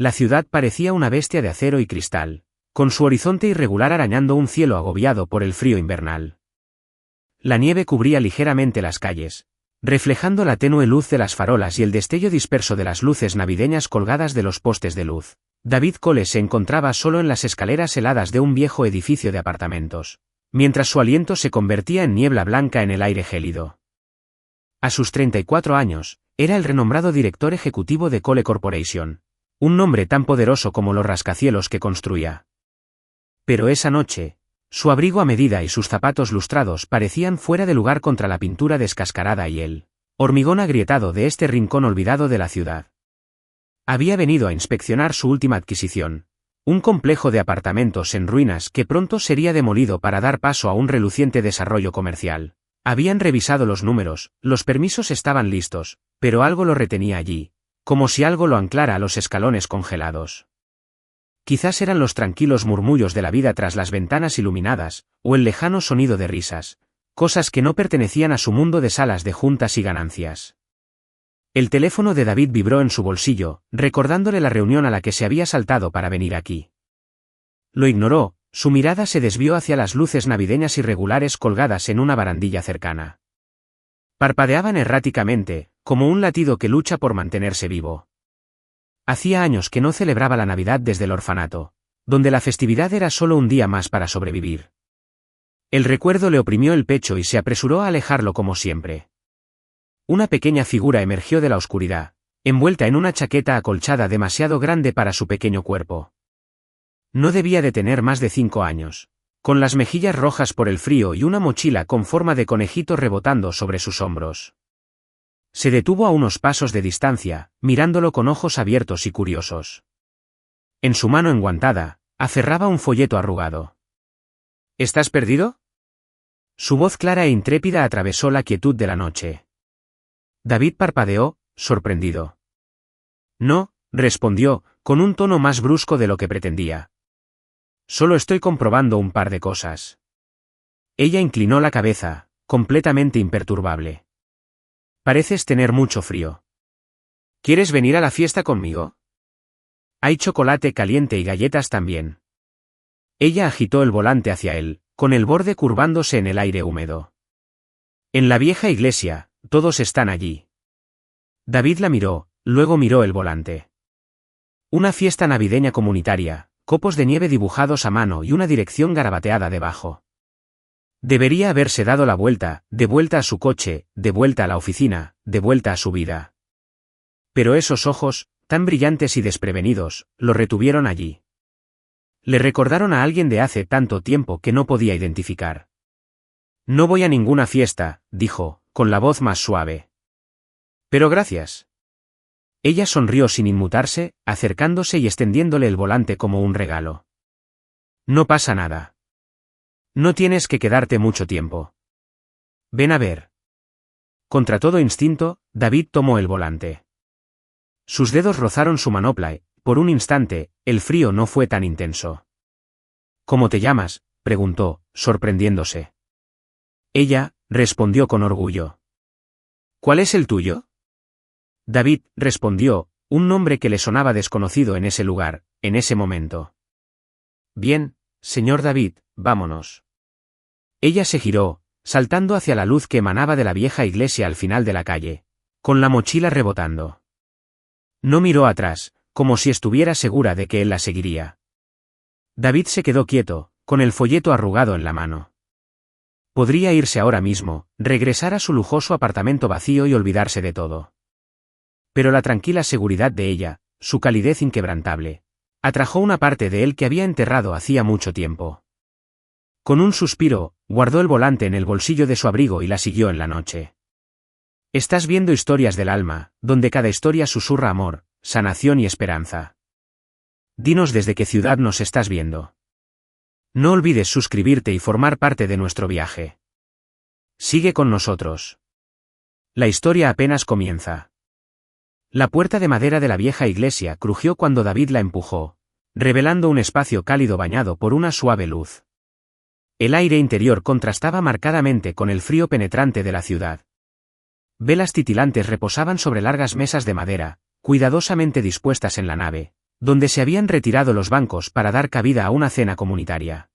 La ciudad parecía una bestia de acero y cristal, con su horizonte irregular arañando un cielo agobiado por el frío invernal. La nieve cubría ligeramente las calles, reflejando la tenue luz de las farolas y el destello disperso de las luces navideñas colgadas de los postes de luz. David Cole se encontraba solo en las escaleras heladas de un viejo edificio de apartamentos, mientras su aliento se convertía en niebla blanca en el aire gélido. A sus 34 años, era el renombrado director ejecutivo de Cole Corporation, un nombre tan poderoso como los rascacielos que construía. Pero esa noche, su abrigo a medida y sus zapatos lustrados parecían fuera de lugar contra la pintura descascarada y el hormigón agrietado de este rincón olvidado de la ciudad. Había venido a inspeccionar su última adquisición, un complejo de apartamentos en ruinas que pronto sería demolido para dar paso a un reluciente desarrollo comercial. Habían revisado los números, los permisos estaban listos, pero algo lo retenía allí, como si algo lo anclara a los escalones congelados. Quizás eran los tranquilos murmullos de la vida tras las ventanas iluminadas, o el lejano sonido de risas, cosas que no pertenecían a su mundo de salas de juntas y ganancias. El teléfono de David vibró en su bolsillo, recordándole la reunión a la que se había saltado para venir aquí. Lo ignoró, su mirada se desvió hacia las luces navideñas irregulares colgadas en una barandilla cercana. Parpadeaban erráticamente, como un latido que lucha por mantenerse vivo. Hacía años que no celebraba la Navidad desde el orfanato, donde la festividad era solo un día más para sobrevivir. El recuerdo le oprimió el pecho y se apresuró a alejarlo como siempre. Una pequeña figura emergió de la oscuridad, envuelta en una chaqueta acolchada demasiado grande para su pequeño cuerpo. No debía de tener más de 5 años, con las mejillas rojas por el frío y una mochila con forma de conejito rebotando sobre sus hombros. Se detuvo a unos pasos de distancia, mirándolo con ojos abiertos y curiosos. En su mano enguantada, aferraba un folleto arrugado. ¿Estás perdido? Su voz clara e intrépida atravesó la quietud de la noche. David parpadeó, sorprendido. No, respondió, con un tono más brusco de lo que pretendía. Solo estoy comprobando un par de cosas. Ella inclinó la cabeza, completamente imperturbable. Pareces tener mucho frío. ¿Quieres venir a la fiesta conmigo? Hay chocolate caliente y galletas también. Ella agitó el volante hacia él, con el borde curvándose en el aire húmedo. En la vieja iglesia, todos están allí. David la miró, luego miró el volante. Una fiesta navideña comunitaria, copos de nieve dibujados a mano y una dirección garabateada debajo. Debería haberse dado la vuelta, de vuelta a su coche, de vuelta a la oficina, de vuelta a su vida. Pero esos ojos, tan brillantes y desprevenidos, lo retuvieron allí. Le recordaron a alguien de hace tanto tiempo que no podía identificar. No voy a ninguna fiesta, dijo, con la voz más suave. Pero gracias. Ella sonrió sin inmutarse, acercándose y extendiéndole el volante como un regalo. No pasa nada. No tienes que quedarte mucho tiempo. Ven a ver. Contra todo instinto, David tomó el volante. Sus dedos rozaron su manopla y, por un instante, el frío no fue tan intenso. ¿Cómo te llamas?, preguntó, sorprendiéndose. Ella, respondió con orgullo. ¿Cuál es el tuyo? David, respondió, un nombre que le sonaba desconocido en ese lugar, en ese momento. Bien, señor David, vámonos. Ella se giró, saltando hacia la luz que emanaba de la vieja iglesia al final de la calle, con la mochila rebotando. No miró atrás, como si estuviera segura de que él la seguiría. David se quedó quieto, con el folleto arrugado en la mano. Podría irse ahora mismo, regresar a su lujoso apartamento vacío y olvidarse de todo. Pero la tranquila seguridad de ella, su calidez inquebrantable, atrajo una parte de él que había enterrado hacía mucho tiempo. Con un suspiro, guardó el volante en el bolsillo de su abrigo y la siguió en la noche. Estás viendo Historias del Alma, donde cada historia susurra amor, sanación y esperanza. Dinos desde qué ciudad nos estás viendo. No olvides suscribirte y formar parte de nuestro viaje. Sigue con nosotros. La historia apenas comienza. La puerta de madera de la vieja iglesia crujió cuando David la empujó, revelando un espacio cálido bañado por una suave luz. El aire interior contrastaba marcadamente con el frío penetrante de la ciudad. Velas titilantes reposaban sobre largas mesas de madera, cuidadosamente dispuestas en la nave, donde se habían retirado los bancos para dar cabida a una cena comunitaria.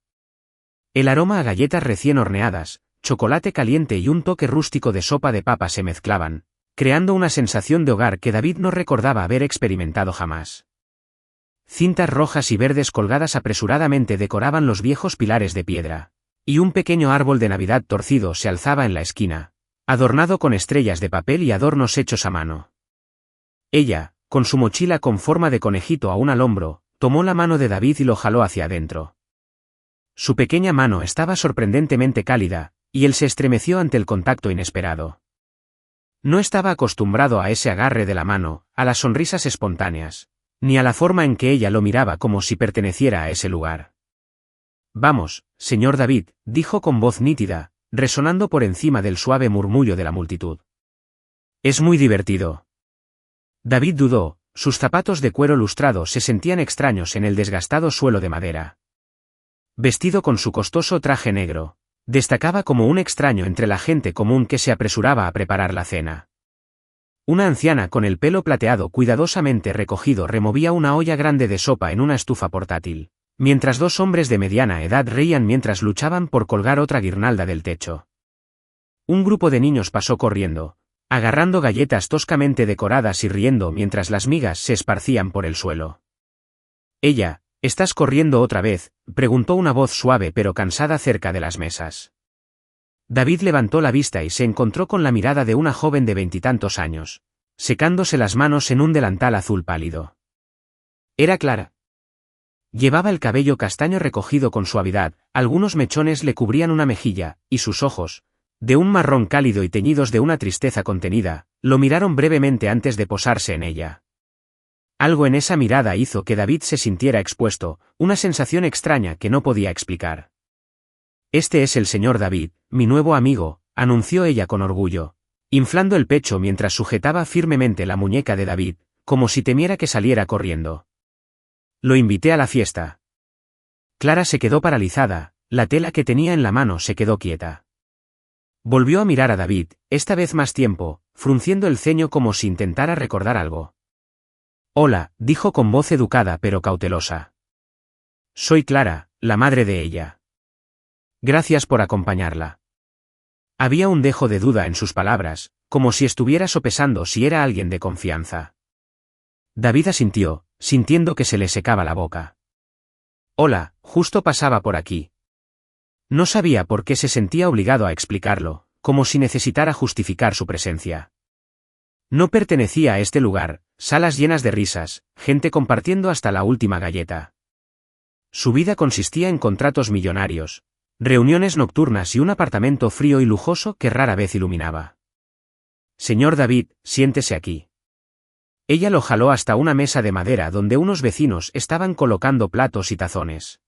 El aroma a galletas recién horneadas, chocolate caliente y un toque rústico de sopa de papa se mezclaban, creando una sensación de hogar que David no recordaba haber experimentado jamás. Cintas rojas y verdes colgadas apresuradamente decoraban los viejos pilares de piedra, y un pequeño árbol de Navidad torcido se alzaba en la esquina, adornado con estrellas de papel y adornos hechos a mano. Ella, con su mochila con forma de conejito aún al hombro, tomó la mano de David y lo jaló hacia adentro. Su pequeña mano estaba sorprendentemente cálida, y él se estremeció ante el contacto inesperado. No estaba acostumbrado a ese agarre de la mano, a las sonrisas espontáneas, ni a la forma en que ella lo miraba como si perteneciera a ese lugar. «Vamos, señor David», dijo con voz nítida, resonando por encima del suave murmullo de la multitud. «Es muy divertido». David dudó, sus zapatos de cuero lustrado se sentían extraños en el desgastado suelo de madera. Vestido con su costoso traje negro, destacaba como un extraño entre la gente común que se apresuraba a preparar la cena. Una anciana con el pelo plateado cuidadosamente recogido removía una olla grande de sopa en una estufa portátil, mientras dos hombres de mediana edad reían mientras luchaban por colgar otra guirnalda del techo. Un grupo de niños pasó corriendo, agarrando galletas toscamente decoradas y riendo mientras las migas se esparcían por el suelo. «Ella, ¿estás corriendo otra vez?», preguntó una voz suave pero cansada cerca de las mesas. David levantó la vista y se encontró con la mirada de una joven de 20 años, secándose las manos en un delantal azul pálido. Era Clara. Llevaba el cabello castaño recogido con suavidad, algunos mechones le cubrían una mejilla, y sus ojos, de un marrón cálido y teñidos de una tristeza contenida, lo miraron brevemente antes de posarse en ella. Algo en esa mirada hizo que David se sintiera expuesto, una sensación extraña que no podía explicar. «Este es el señor David, mi nuevo amigo», anunció ella con orgullo, inflando el pecho mientras sujetaba firmemente la muñeca de David, como si temiera que saliera corriendo. «Lo invité a la fiesta». Clara se quedó paralizada, la tela que tenía en la mano se quedó quieta. Volvió a mirar a David, esta vez más tiempo, frunciendo el ceño como si intentara recordar algo. «Hola», dijo con voz educada pero cautelosa. «Soy Clara, la madre de ella. Gracias por acompañarla». Había un dejo de duda en sus palabras, como si estuviera sopesando si era alguien de confianza. David asintió, sintiendo que se le secaba la boca. «Hola, justo pasaba por aquí». No sabía por qué se sentía obligado a explicarlo, como si necesitara justificar su presencia. No pertenecía a este lugar, salas llenas de risas, gente compartiendo hasta la última galleta. Su vida consistía en contratos millonarios, reuniones nocturnas y un apartamento frío y lujoso que rara vez iluminaba. «Señor David, siéntese aquí». Ella lo jaló hasta una mesa de madera donde unos vecinos estaban colocando platos y tazones.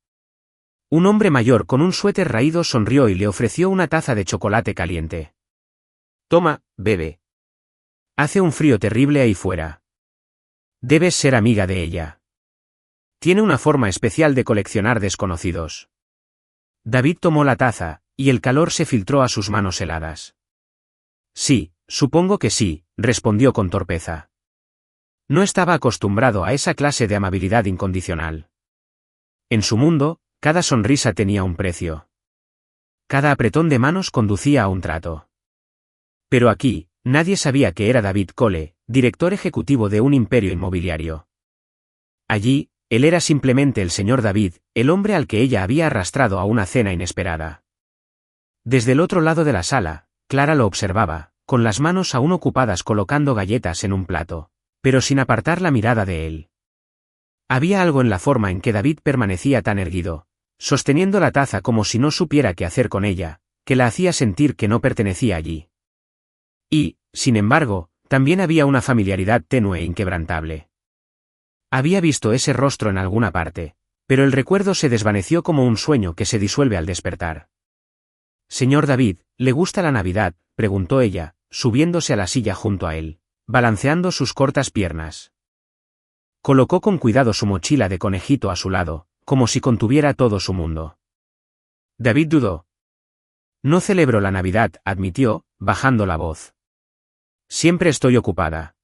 Un hombre mayor con un suéter raído sonrió y le ofreció una taza de chocolate caliente. «Toma, bebe. Hace un frío terrible ahí fuera. Debes ser amiga de ella. Tiene una forma especial de coleccionar desconocidos». David tomó la taza, y el calor se filtró a sus manos heladas. «Sí, supongo que sí», respondió con torpeza. No estaba acostumbrado a esa clase de amabilidad incondicional. En su mundo, cada sonrisa tenía un precio. Cada apretón de manos conducía a un trato. Pero aquí, nadie sabía que era David Cole, director ejecutivo de un imperio inmobiliario. Allí, él era simplemente el señor David, el hombre al que ella había arrastrado a una cena inesperada. Desde el otro lado de la sala, Clara lo observaba, con las manos aún ocupadas colocando galletas en un plato, pero sin apartar la mirada de él. Había algo en la forma en que David permanecía tan erguido, sosteniendo la taza como si no supiera qué hacer con ella, que la hacía sentir que no pertenecía allí. Y, sin embargo, también había una familiaridad tenue e inquebrantable. Había visto ese rostro en alguna parte, pero el recuerdo se desvaneció como un sueño que se disuelve al despertar. «Señor David, ¿le gusta la Navidad?», preguntó ella, subiéndose a la silla junto a él, balanceando sus cortas piernas. Colocó con cuidado su mochila de conejito a su lado, como si contuviera todo su mundo. David dudó. «No celebro la Navidad», admitió, bajando la voz. «Siempre estoy ocupada».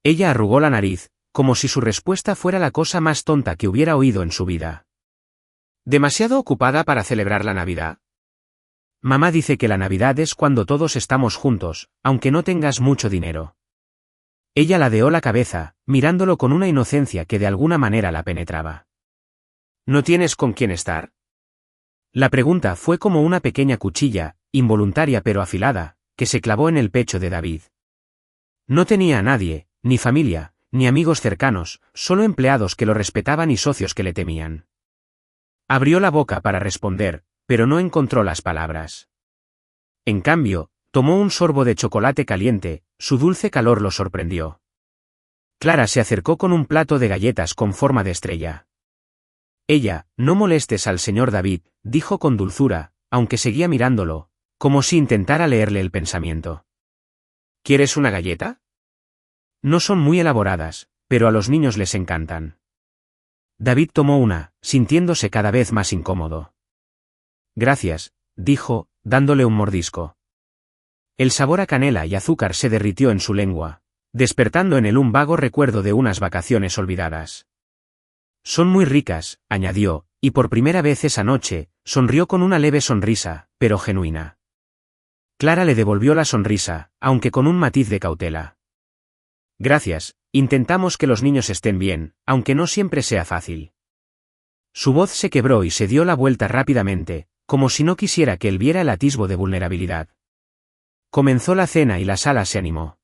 Ella arrugó la nariz, como si su respuesta fuera la cosa más tonta que hubiera oído en su vida. ¿Demasiado ocupada para celebrar la Navidad? Mamá dice que la Navidad es cuando todos estamos juntos, aunque no tengas mucho dinero. Ella ladeó la cabeza, mirándolo con una inocencia que de alguna manera la penetraba. ¿No tienes con quién estar? La pregunta fue como una pequeña cuchilla, involuntaria pero afilada, que se clavó en el pecho de David. No tenía a nadie, ni familia, ni amigos cercanos, solo empleados que lo respetaban y socios que le temían. Abrió la boca para responder, pero no encontró las palabras. En cambio, tomó un sorbo de chocolate caliente, su dulce calor lo sorprendió. Clara se acercó con un plato de galletas con forma de estrella. Ella, no molestes al señor David, dijo con dulzura, aunque seguía mirándolo, como si intentara leerle el pensamiento. ¿Quieres una galleta? No son muy elaboradas, pero a los niños les encantan. David tomó una, sintiéndose cada vez más incómodo. Gracias, dijo, dándole un mordisco. El sabor a canela y azúcar se derritió en su lengua, despertando en él un vago recuerdo de unas vacaciones olvidadas. Son muy ricas, añadió, y por primera vez esa noche, sonrió con una leve sonrisa, pero genuina. Clara le devolvió la sonrisa, aunque con un matiz de cautela. Gracias, intentamos que los niños estén bien, aunque no siempre sea fácil. Su voz se quebró y se dio la vuelta rápidamente, como si no quisiera que él viera el atisbo de vulnerabilidad. Comenzó la cena y la sala se animó.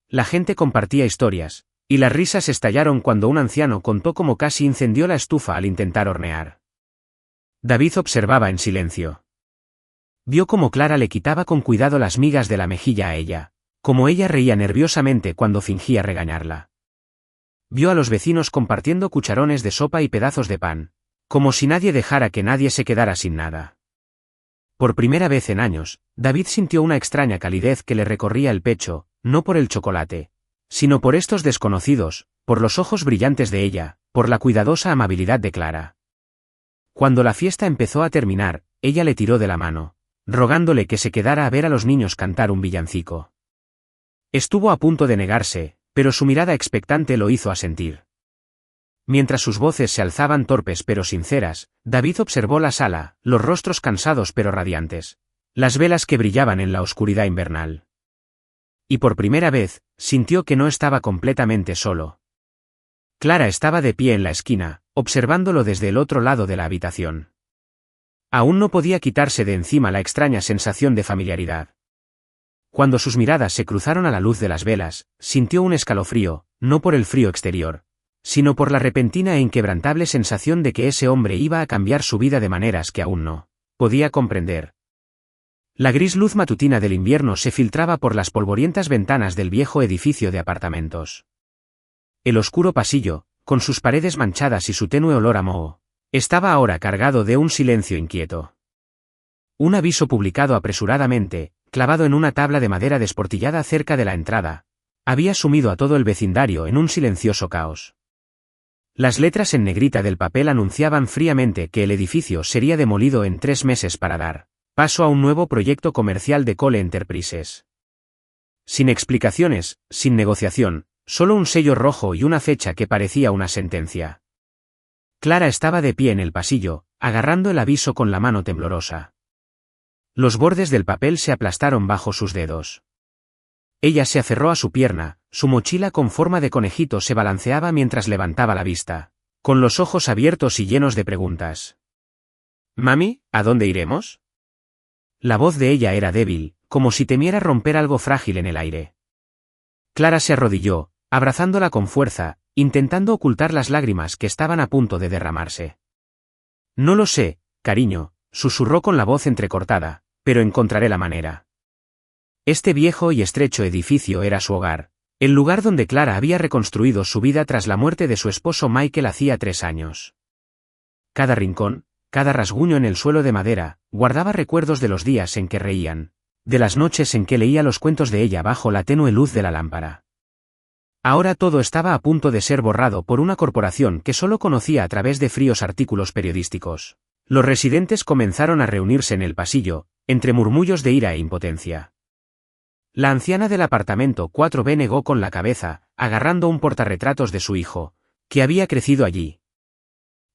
La gente compartía historias, y las risas estallaron cuando un anciano contó cómo casi incendió la estufa al intentar hornear. David observaba en silencio. Vio cómo Clara le quitaba con cuidado las migas de la mejilla a ella, como ella reía nerviosamente cuando fingía regañarla. Vio a los vecinos compartiendo cucharones de sopa y pedazos de pan, como si nadie dejara que nadie se quedara sin nada. Por primera vez en años, David sintió una extraña calidez que le recorría el pecho, no por el chocolate, sino por estos desconocidos, por los ojos brillantes de ella, por la cuidadosa amabilidad de Clara. Cuando la fiesta empezó a terminar, ella le tiró de la mano, rogándole que se quedara a ver a los niños cantar un villancico. Estuvo a punto de negarse, pero su mirada expectante lo hizo asentir. Mientras sus voces se alzaban torpes pero sinceras, David observó la sala, los rostros cansados pero radiantes, las velas que brillaban en la oscuridad invernal. Y por primera vez, sintió que no estaba completamente solo. Clara estaba de pie en la esquina, observándolo desde el otro lado de la habitación. Aún no podía quitarse de encima la extraña sensación de familiaridad. Cuando sus miradas se cruzaron a la luz de las velas, sintió un escalofrío, no por el frío exterior, sino por la repentina e inquebrantable sensación de que ese hombre iba a cambiar su vida de maneras que aún no podía comprender. La gris luz matutina del invierno se filtraba por las polvorientas ventanas del viejo edificio de apartamentos. El oscuro pasillo, con sus paredes manchadas y su tenue olor a moho, estaba ahora cargado de un silencio inquieto. Un aviso publicado apresuradamente, clavado en una tabla de madera desportillada cerca de la entrada, había sumido a todo el vecindario en un silencioso caos. Las letras en negrita del papel anunciaban fríamente que el edificio sería demolido en 3 meses para dar paso a un nuevo proyecto comercial de Cole Enterprises. Sin explicaciones, sin negociación, solo un sello rojo y una fecha que parecía una sentencia. Clara estaba de pie en el pasillo, agarrando el aviso con la mano temblorosa. Los bordes del papel se aplastaron bajo sus dedos. Ella se aferró a su pierna, su mochila con forma de conejito se balanceaba mientras levantaba la vista, con los ojos abiertos y llenos de preguntas. «Mami, ¿a dónde iremos?» La voz de ella era débil, como si temiera romper algo frágil en el aire. Clara se arrodilló, abrazándola con fuerza, intentando ocultar las lágrimas que estaban a punto de derramarse. «No lo sé, cariño», susurró con la voz entrecortada, «pero encontraré la manera». Este viejo y estrecho edificio era su hogar, el lugar donde Clara había reconstruido su vida tras la muerte de su esposo Michael hacía 3 años. Cada rincón, cada rasguño en el suelo de madera, guardaba recuerdos de los días en que reían, de las noches en que leía los cuentos de ella bajo la tenue luz de la lámpara. Ahora todo estaba a punto de ser borrado por una corporación que solo conocía a través de fríos artículos periodísticos. Los residentes comenzaron a reunirse en el pasillo, entre murmullos de ira e impotencia. La anciana del apartamento 4B negó con la cabeza, agarrando un portarretratos de su hijo, que había crecido allí.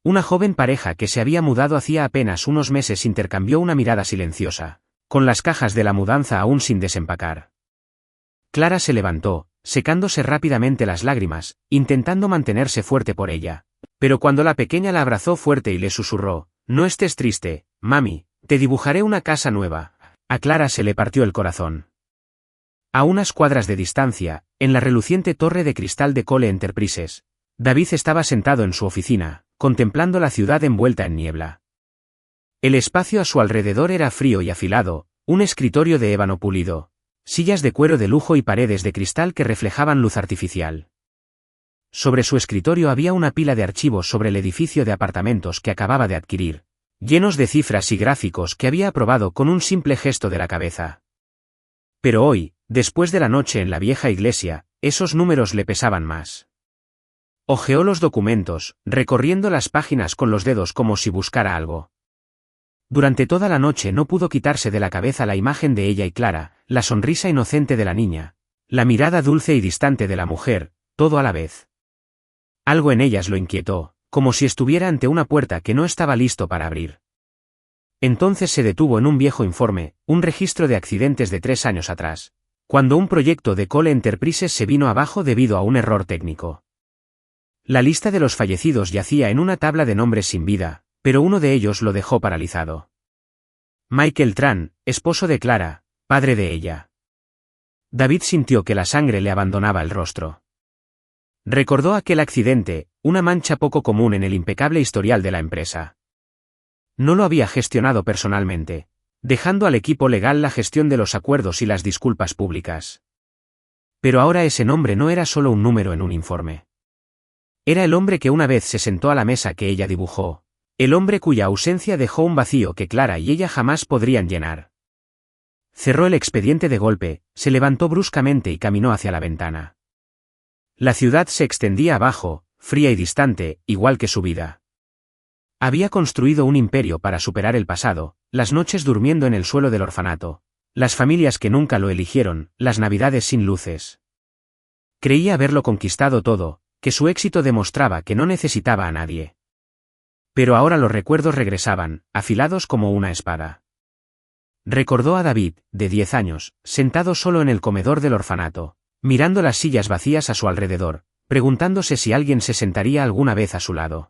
Una joven pareja que se había mudado hacía apenas unos meses intercambió una mirada silenciosa, con las cajas de la mudanza aún sin desempacar. Clara se levantó, secándose rápidamente las lágrimas, intentando mantenerse fuerte por ella. Pero cuando la pequeña la abrazó fuerte y le susurró, «No estés triste, mami, te dibujaré una casa nueva», a Clara se le partió el corazón. A unas cuadras de distancia, en la reluciente torre de cristal de Cole Enterprises, David estaba sentado en su oficina, contemplando la ciudad envuelta en niebla. El espacio a su alrededor era frío y afilado, un escritorio de ébano pulido, sillas de cuero de lujo y paredes de cristal que reflejaban luz artificial. Sobre su escritorio había una pila de archivos sobre el edificio de apartamentos que acababa de adquirir, llenos de cifras y gráficos que había aprobado con un simple gesto de la cabeza. Pero hoy, después de la noche en la vieja iglesia, esos números le pesaban más. Hojeó los documentos, recorriendo las páginas con los dedos como si buscara algo. Durante toda la noche no pudo quitarse de la cabeza la imagen de ella y Clara, la sonrisa inocente de la niña, la mirada dulce y distante de la mujer, todo a la vez. Algo en ellas lo inquietó, como si estuviera ante una puerta que no estaba listo para abrir. Entonces se detuvo en un viejo informe, un registro de accidentes de 3 años atrás, cuando un proyecto de Cole Enterprises se vino abajo debido a un error técnico. La lista de los fallecidos yacía en una tabla de nombres sin vida, pero uno de ellos lo dejó paralizado. Michael Tran, esposo de Clara, padre de ella. David sintió que la sangre le abandonaba el rostro. Recordó aquel accidente, una mancha poco común en el impecable historial de la empresa. No lo había gestionado personalmente, dejando al equipo legal la gestión de los acuerdos y las disculpas públicas. Pero ahora ese nombre no era solo un número en un informe. Era el hombre que una vez se sentó a la mesa que ella dibujó, el hombre cuya ausencia dejó un vacío que Clara y ella jamás podrían llenar. Cerró el expediente de golpe, se levantó bruscamente y caminó hacia la ventana. La ciudad se extendía abajo, fría y distante, igual que su vida. Había construido un imperio para superar el pasado, las noches durmiendo en el suelo del orfanato, las familias que nunca lo eligieron, las navidades sin luces. Creía haberlo conquistado todo, que su éxito demostraba que no necesitaba a nadie. Pero ahora los recuerdos regresaban, afilados como una espada. Recordó a David, de 10 años, sentado solo en el comedor del orfanato, mirando las sillas vacías a su alrededor, preguntándose si alguien se sentaría alguna vez a su lado.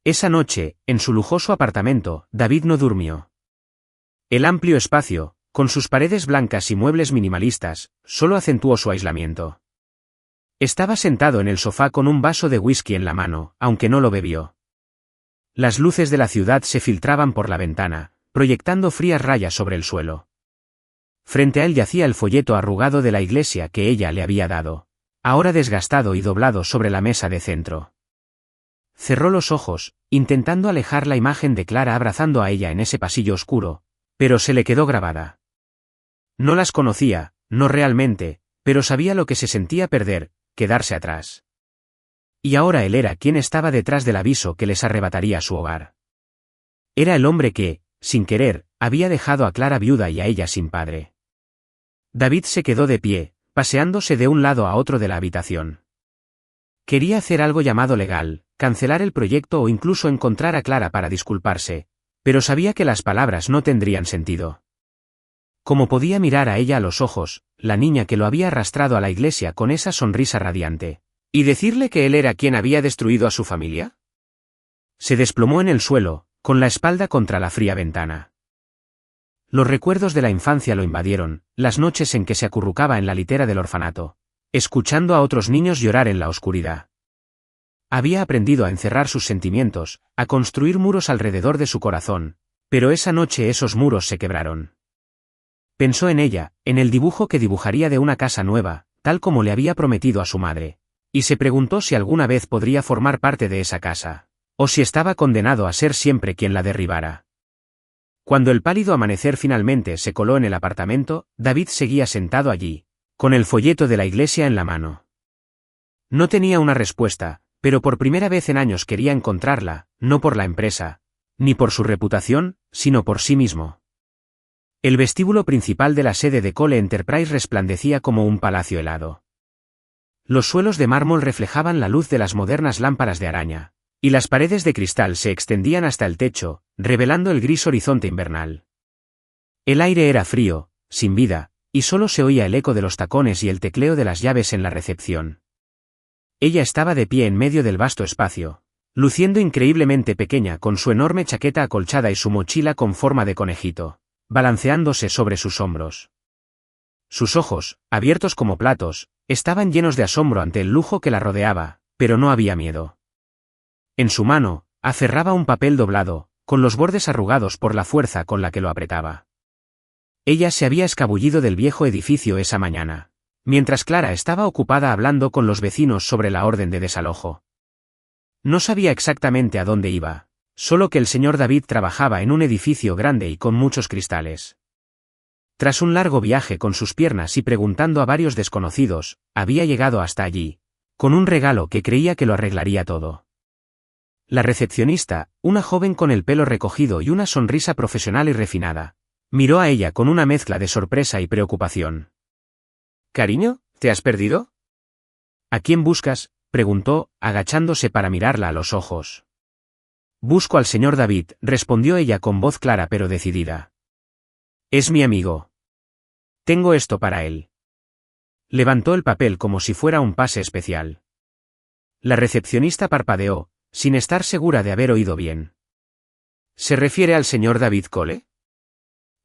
Esa noche, en su lujoso apartamento, David no durmió. El amplio espacio, con sus paredes blancas y muebles minimalistas, solo acentuó su aislamiento. Estaba sentado en el sofá con un vaso de whisky en la mano, aunque no lo bebió. Las luces de la ciudad se filtraban por la ventana, proyectando frías rayas sobre el suelo. Frente a él yacía el folleto arrugado de la iglesia que ella le había dado, ahora desgastado y doblado sobre la mesa de centro. Cerró los ojos, intentando alejar la imagen de Clara abrazando a ella en ese pasillo oscuro, pero se le quedó grabada. No las conocía, no realmente, pero sabía lo que se sentía perder, quedarse atrás. Y ahora él era quien estaba detrás del aviso que les arrebataría su hogar. Era el hombre que, sin querer, había dejado a Clara viuda y a ella sin padre. David se quedó de pie, paseándose de un lado a otro de la habitación. Quería hacer algo llamado legal, cancelar el proyecto o incluso encontrar a Clara para disculparse, pero sabía que las palabras no tendrían sentido. ¿Cómo podía mirar a ella a los ojos, la niña que lo había arrastrado a la iglesia con esa sonrisa radiante, y decirle que él era quien había destruido a su familia? Se desplomó en el suelo, con la espalda contra la fría ventana. Los recuerdos de la infancia lo invadieron, las noches en que se acurrucaba en la litera del orfanato, escuchando a otros niños llorar en la oscuridad. Había aprendido a encerrar sus sentimientos, a construir muros alrededor de su corazón, pero esa noche esos muros se quebraron. Pensó en ella, en el dibujo que dibujaría de una casa nueva, tal como le había prometido a su madre, y se preguntó si alguna vez podría formar parte de esa casa, o si estaba condenado a ser siempre quien la derribara. Cuando el pálido amanecer finalmente se coló en el apartamento, David seguía sentado allí, con el folleto de la iglesia en la mano. No tenía una respuesta, pero por primera vez en años quería encontrarla, no por la empresa, ni por su reputación, sino por sí mismo. El vestíbulo principal de la sede de Cole Enterprise resplandecía como un palacio helado. Los suelos de mármol reflejaban la luz de las modernas lámparas de araña, y las paredes de cristal se extendían hasta el techo, revelando el gris horizonte invernal. El aire era frío, sin vida, y solo se oía el eco de los tacones y el tecleo de las llaves en la recepción. Ella estaba de pie en medio del vasto espacio, luciendo increíblemente pequeña con su enorme chaqueta acolchada y su mochila con forma de conejito, balanceándose sobre sus hombros. Sus ojos, abiertos como platos, estaban llenos de asombro ante el lujo que la rodeaba, pero no había miedo. En su mano, aferraba un papel doblado, con los bordes arrugados por la fuerza con la que lo apretaba. Ella se había escabullido del viejo edificio esa mañana, mientras Clara estaba ocupada hablando con los vecinos sobre la orden de desalojo. No sabía exactamente a dónde iba, solo que el señor David trabajaba en un edificio grande y con muchos cristales. Tras un largo viaje con sus piernas y preguntando a varios desconocidos, había llegado hasta allí, con un regalo que creía que lo arreglaría todo. La recepcionista, una joven con el pelo recogido y una sonrisa profesional y refinada, miró a ella con una mezcla de sorpresa y preocupación. «Cariño, ¿te has perdido?» «¿A quién buscas?», preguntó, agachándose para mirarla a los ojos. «Busco al señor David», respondió ella con voz clara pero decidida. «Es mi amigo. Tengo esto para él». Levantó el papel como si fuera un pase especial. La recepcionista parpadeó, sin estar segura de haber oído bien. ¿Se refiere al señor David Cole?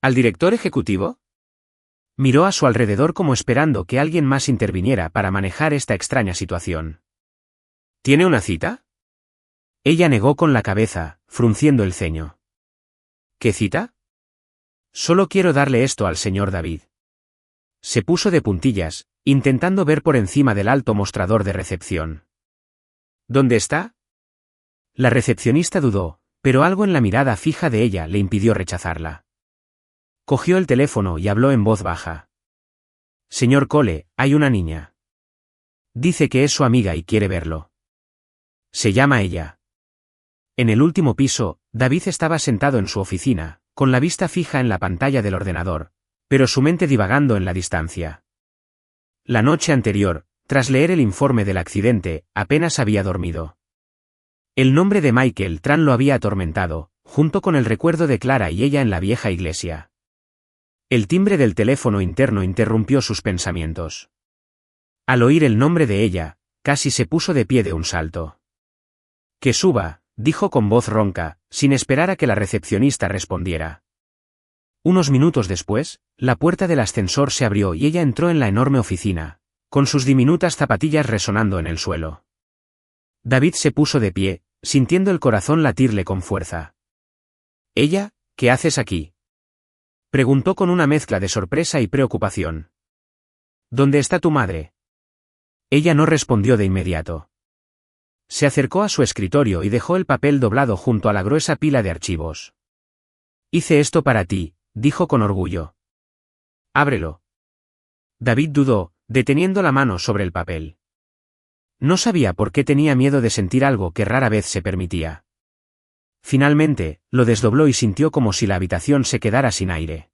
¿Al director ejecutivo? Miró a su alrededor como esperando que alguien más interviniera para manejar esta extraña situación. ¿Tiene una cita? Ella negó con la cabeza, frunciendo el ceño. ¿Qué cita? Solo quiero darle esto al señor David. Se puso de puntillas, intentando ver por encima del alto mostrador de recepción. ¿Dónde está? La recepcionista dudó, pero algo en la mirada fija de ella le impidió rechazarla. Cogió el teléfono y habló en voz baja. «Señor Cole, hay una niña. Dice que es su amiga y quiere verlo. Se llama ella». En el último piso, David estaba sentado en su oficina, con la vista fija en la pantalla del ordenador, pero su mente divagando en la distancia. La noche anterior, tras leer el informe del accidente, apenas había dormido. El nombre de Michael Tran lo había atormentado, junto con el recuerdo de Clara y ella en la vieja iglesia. El timbre del teléfono interno interrumpió sus pensamientos. Al oír el nombre de ella, casi se puso de pie de un salto. «Que suba», dijo con voz ronca, sin esperar a que la recepcionista respondiera. Unos minutos después, la puerta del ascensor se abrió y ella entró en la enorme oficina, con sus diminutas zapatillas resonando en el suelo. David se puso de pie, sintiendo el corazón latirle con fuerza. «¿Ella? ¿Qué haces aquí?», preguntó con una mezcla de sorpresa y preocupación. «¿Dónde está tu madre?». Ella no respondió de inmediato. Se acercó a su escritorio y dejó el papel doblado junto a la gruesa pila de archivos. «Hice esto para ti», dijo con orgullo. «Ábrelo». David dudó, deteniendo la mano sobre el papel. No sabía por qué tenía miedo de sentir algo que rara vez se permitía. Finalmente, lo desdobló y sintió como si la habitación se quedara sin aire.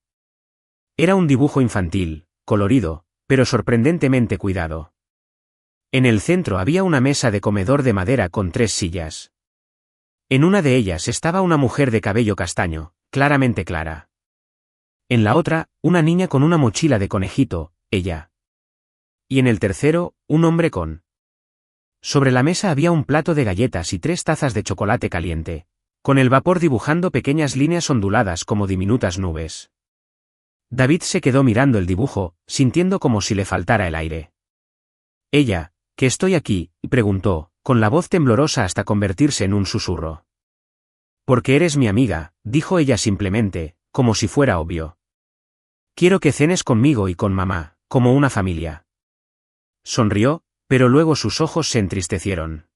Era un dibujo infantil, colorido, pero sorprendentemente cuidado. En el centro había una mesa de comedor de madera con 3 sillas. En una de ellas estaba una mujer de cabello castaño, claramente Clara. En la otra, una niña con una mochila de conejito, ella. Y en el tercero, un hombre con... Sobre la mesa había un plato de galletas y 3 tazas de chocolate caliente, con el vapor dibujando pequeñas líneas onduladas como diminutas nubes. David se quedó mirando el dibujo, sintiendo como si le faltara el aire. «Ella, que estoy aquí», preguntó, con la voz temblorosa hasta convertirse en un susurro. «Porque eres mi amiga», dijo ella simplemente, como si fuera obvio. «Quiero que cenes conmigo y con mamá, como una familia». Sonrió, pero luego sus ojos se entristecieron.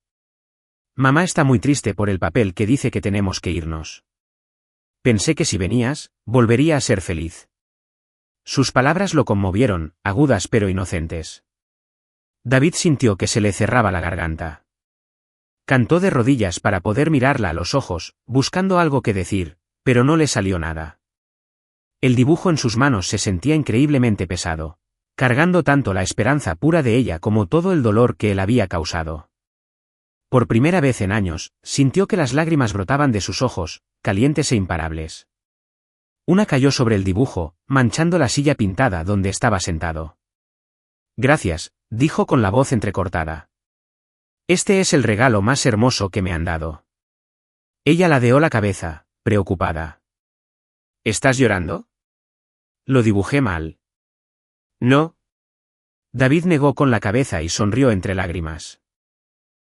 «Mamá está muy triste por el papel que dice que tenemos que irnos. Pensé que si venías, volvería a ser feliz». Sus palabras lo conmovieron, agudas pero inocentes. David sintió que se le cerraba la garganta. Cantó de rodillas para poder mirarla a los ojos, buscando algo que decir, pero no le salió nada. El dibujo en sus manos se sentía increíblemente pesado, cargando tanto la esperanza pura de ella como todo el dolor que él había causado. Por primera vez en años, sintió que las lágrimas brotaban de sus ojos, calientes e imparables. Una cayó sobre el dibujo, manchando la silla pintada donde estaba sentado. Gracias, dijo con la voz entrecortada. Este es el regalo más hermoso que me han dado. Ella ladeó la cabeza, preocupada. ¿Estás llorando? Lo dibujé mal. No. David negó con la cabeza y sonrió entre lágrimas.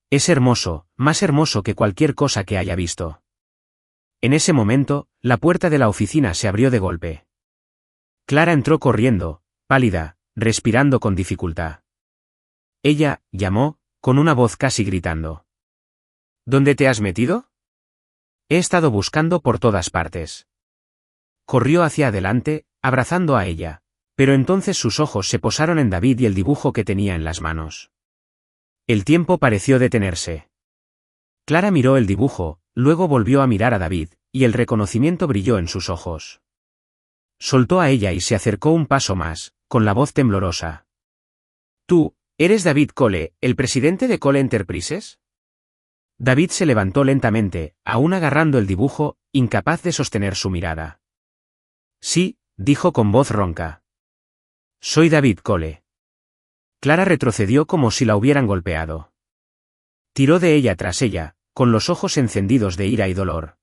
Es hermoso, más hermoso que cualquier cosa que haya visto. En ese momento, la puerta de la oficina se abrió de golpe. Clara entró corriendo, pálida, respirando con dificultad. Ella, llamó, con una voz casi gritando. ¿Dónde te has metido? He estado buscando por todas partes. Corrió hacia adelante, abrazando a ella, pero entonces sus ojos se posaron en David y el dibujo que tenía en las manos. El tiempo pareció detenerse. Clara miró el dibujo, luego volvió a mirar a David, y el reconocimiento brilló en sus ojos. Soltó a ella y se acercó un paso más, con la voz temblorosa. ¿Tú, eres David Cole, el presidente de Cole Enterprises? David se levantó lentamente, aún agarrando el dibujo, incapaz de sostener su mirada. Sí, dijo con voz ronca. Soy David Cole. Clara retrocedió como si la hubieran golpeado. Tiró de ella tras ella, con los ojos encendidos de ira y dolor.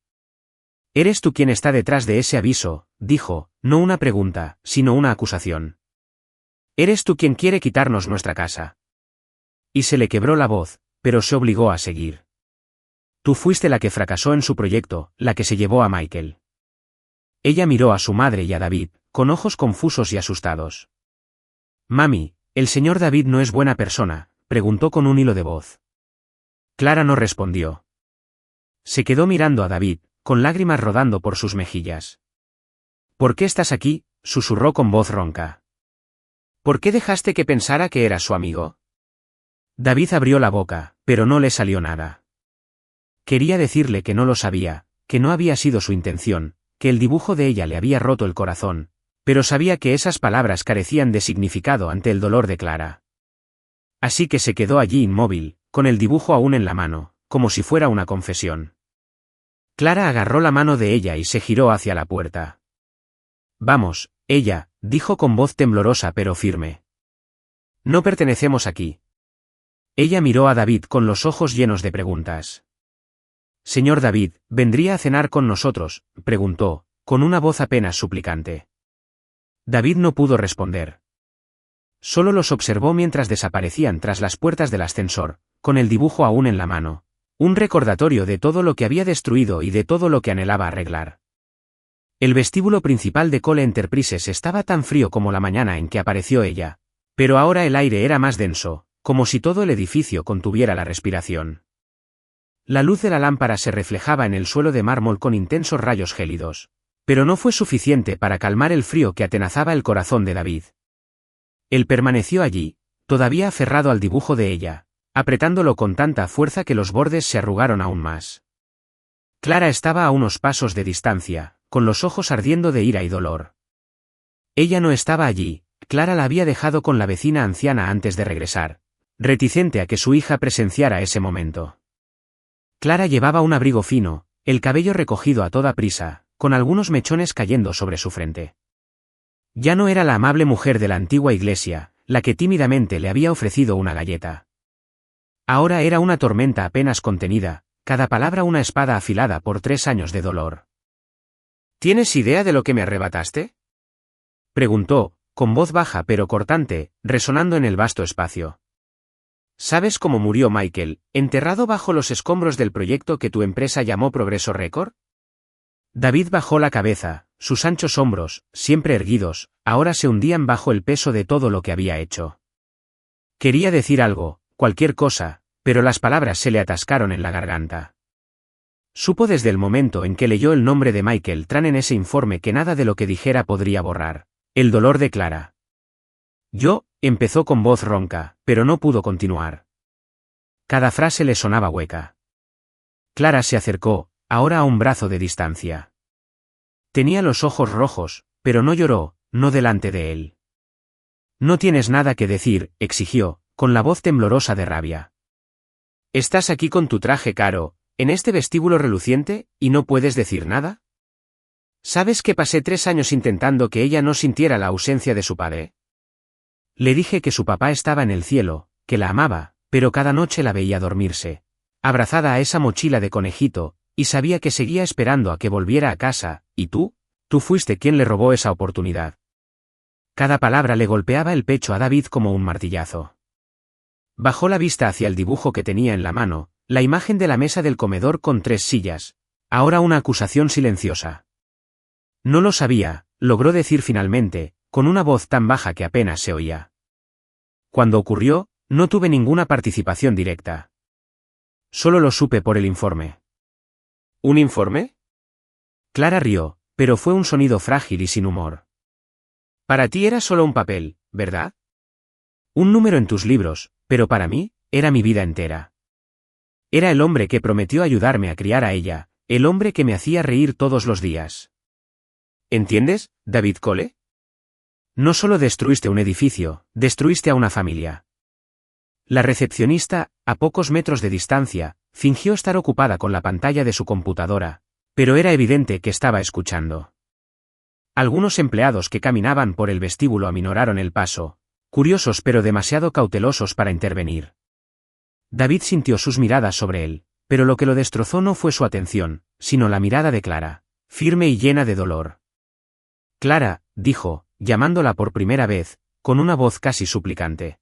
Eres tú quien está detrás de ese aviso, dijo, no una pregunta, sino una acusación. Eres tú quien quiere quitarnos nuestra casa. Y se le quebró la voz, pero se obligó a seguir. Tú fuiste la que fracasó en su proyecto, la que se llevó a Michael. Ella miró a su madre y a David, con ojos confusos y asustados. Mami, ¿el señor David no es buena persona?, preguntó con un hilo de voz. Clara no respondió. Se quedó mirando a David, con lágrimas rodando por sus mejillas. ¿Por qué estás aquí?, susurró con voz ronca. ¿Por qué dejaste que pensara que eras su amigo? David abrió la boca, pero no le salió nada. Quería decirle que no lo sabía, que no había sido su intención, que el dibujo de ella le había roto el corazón, pero sabía que esas palabras carecían de significado ante el dolor de Clara. Así que se quedó allí inmóvil, con el dibujo aún en la mano, como si fuera una confesión. Clara agarró la mano de ella y se giró hacia la puerta. Vamos, ella, dijo con voz temblorosa pero firme. No pertenecemos aquí. Ella miró a David con los ojos llenos de preguntas. Señor David, ¿vendría a cenar con nosotros?, preguntó, con una voz apenas suplicante. David no pudo responder. Solo los observó mientras desaparecían tras las puertas del ascensor, con el dibujo aún en la mano, un recordatorio de todo lo que había destruido y de todo lo que anhelaba arreglar. El vestíbulo principal de Cole Enterprises estaba tan frío como la mañana en que apareció ella, pero ahora el aire era más denso, como si todo el edificio contuviera la respiración. La luz de la lámpara se reflejaba en el suelo de mármol con intensos rayos gélidos, pero no fue suficiente para calmar el frío que atenazaba el corazón de David. Él permaneció allí, todavía aferrado al dibujo de ella, apretándolo con tanta fuerza que los bordes se arrugaron aún más. Clara estaba a unos pasos de distancia, con los ojos ardiendo de ira y dolor. Ella no estaba allí, Clara la había dejado con la vecina anciana antes de regresar, reticente a que su hija presenciara ese momento. Clara llevaba un abrigo fino, el cabello recogido a toda prisa, con algunos mechones cayendo sobre su frente. Ya no era la amable mujer de la antigua iglesia, la que tímidamente le había ofrecido una galleta. Ahora era una tormenta apenas contenida, cada palabra una espada afilada por 3 años de dolor. ¿Tienes idea de lo que me arrebataste?, preguntó, con voz baja pero cortante, resonando en el vasto espacio. ¿Sabes cómo murió Michael, enterrado bajo los escombros del proyecto que tu empresa llamó Progreso Record? David bajó la cabeza, sus anchos hombros, siempre erguidos, ahora se hundían bajo el peso de todo lo que había hecho. Quería decir algo, cualquier cosa, pero las palabras se le atascaron en la garganta. Supo desde el momento en que leyó el nombre de Michael Tran en ese informe que nada de lo que dijera podría borrar el dolor de Clara. Empezó con voz ronca, pero no pudo continuar. Cada frase le sonaba hueca. Clara se acercó, ahora a un brazo de distancia. Tenía los ojos rojos, pero no lloró, no delante de él. No tienes nada que decir, exigió, con la voz temblorosa de rabia. Estás aquí con tu traje caro, en este vestíbulo reluciente, y no puedes decir nada. ¿Sabes que pasé 3 años intentando que ella no sintiera la ausencia de su padre? Le dije que su papá estaba en el cielo, que la amaba, pero cada noche la veía dormirse, abrazada a esa mochila de conejito, y sabía que seguía esperando a que volviera a casa, y tú fuiste quien le robó esa oportunidad. Cada palabra le golpeaba el pecho a David como un martillazo. Bajó la vista hacia el dibujo que tenía en la mano, la imagen de la mesa del comedor con 3 sillas, ahora una acusación silenciosa. No lo sabía, logró decir finalmente, con una voz tan baja que apenas se oía. Cuando ocurrió, no tuve ninguna participación directa. Solo lo supe por el informe. ¿Un informe? Clara rió, pero fue un sonido frágil y sin humor. Para ti era solo un papel, ¿verdad? Un número en tus libros, pero para mí, era mi vida entera. Era el hombre que prometió ayudarme a criar a ella, el hombre que me hacía reír todos los días. ¿Entiendes, David Cole? No solo destruiste un edificio, destruiste a una familia. La recepcionista, a pocos metros de distancia, fingió estar ocupada con la pantalla de su computadora, pero era evidente que estaba escuchando. Algunos empleados que caminaban por el vestíbulo aminoraron el paso, curiosos pero demasiado cautelosos para intervenir. David sintió sus miradas sobre él, pero lo que lo destrozó no fue su atención, sino la mirada de Clara, firme y llena de dolor. Clara, dijo, llamándola por primera vez, con una voz casi suplicante.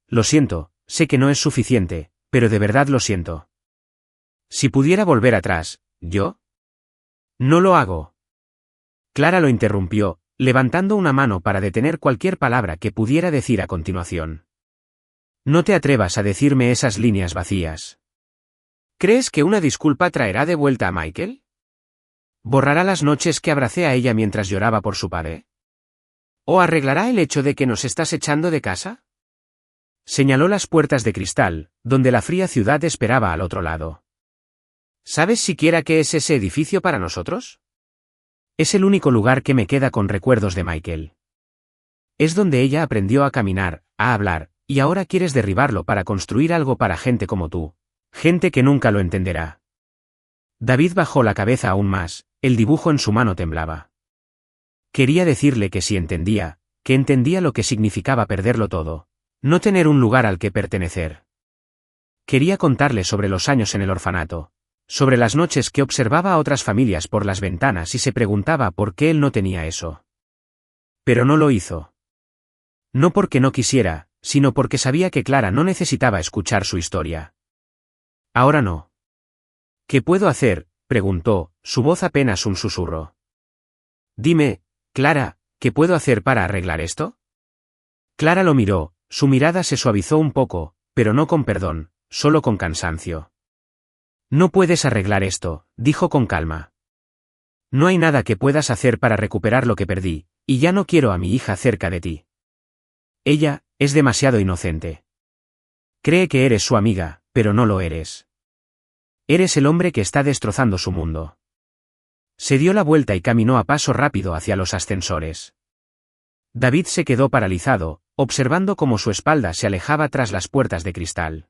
Lo siento, sé que no es suficiente, pero de verdad lo siento. Si pudiera volver atrás, ¿yo? No lo hago. Clara lo interrumpió, levantando una mano para detener cualquier palabra que pudiera decir a continuación. No te atrevas a decirme esas líneas vacías. ¿Crees que una disculpa traerá de vuelta a Michael? ¿Borrará las noches que abracé a ella mientras lloraba por su padre? ¿O arreglará el hecho de que nos estás echando de casa? Señaló las puertas de cristal, donde la fría ciudad esperaba al otro lado. ¿Sabes siquiera qué es ese edificio para nosotros? Es el único lugar que me queda con recuerdos de Michael. Es donde ella aprendió a caminar, a hablar, y ahora quieres derribarlo para construir algo para gente como tú, gente que nunca lo entenderá. David bajó la cabeza aún más, el dibujo en su mano temblaba. Quería decirle que sí entendía, que entendía lo que significaba perderlo todo, no tener un lugar al que pertenecer. Quería contarle sobre los años en el orfanato, sobre las noches que observaba a otras familias por las ventanas y se preguntaba por qué él no tenía eso. Pero no lo hizo. No porque no quisiera, sino porque sabía que Clara no necesitaba escuchar su historia. Ahora no. ¿Qué puedo hacer?, preguntó, su voz apenas un susurro. Dime, Clara, ¿qué puedo hacer para arreglar esto? Clara lo miró, su mirada se suavizó un poco, pero no con perdón, solo con cansancio. No puedes arreglar esto, dijo con calma. No hay nada que puedas hacer para recuperar lo que perdí, y ya no quiero a mi hija cerca de ti. Ella es demasiado inocente. Cree que eres su amiga, pero no lo eres. Eres el hombre que está destrozando su mundo. Se dio la vuelta y caminó a paso rápido hacia los ascensores. David se quedó paralizado, observando cómo su espalda se alejaba tras las puertas de cristal.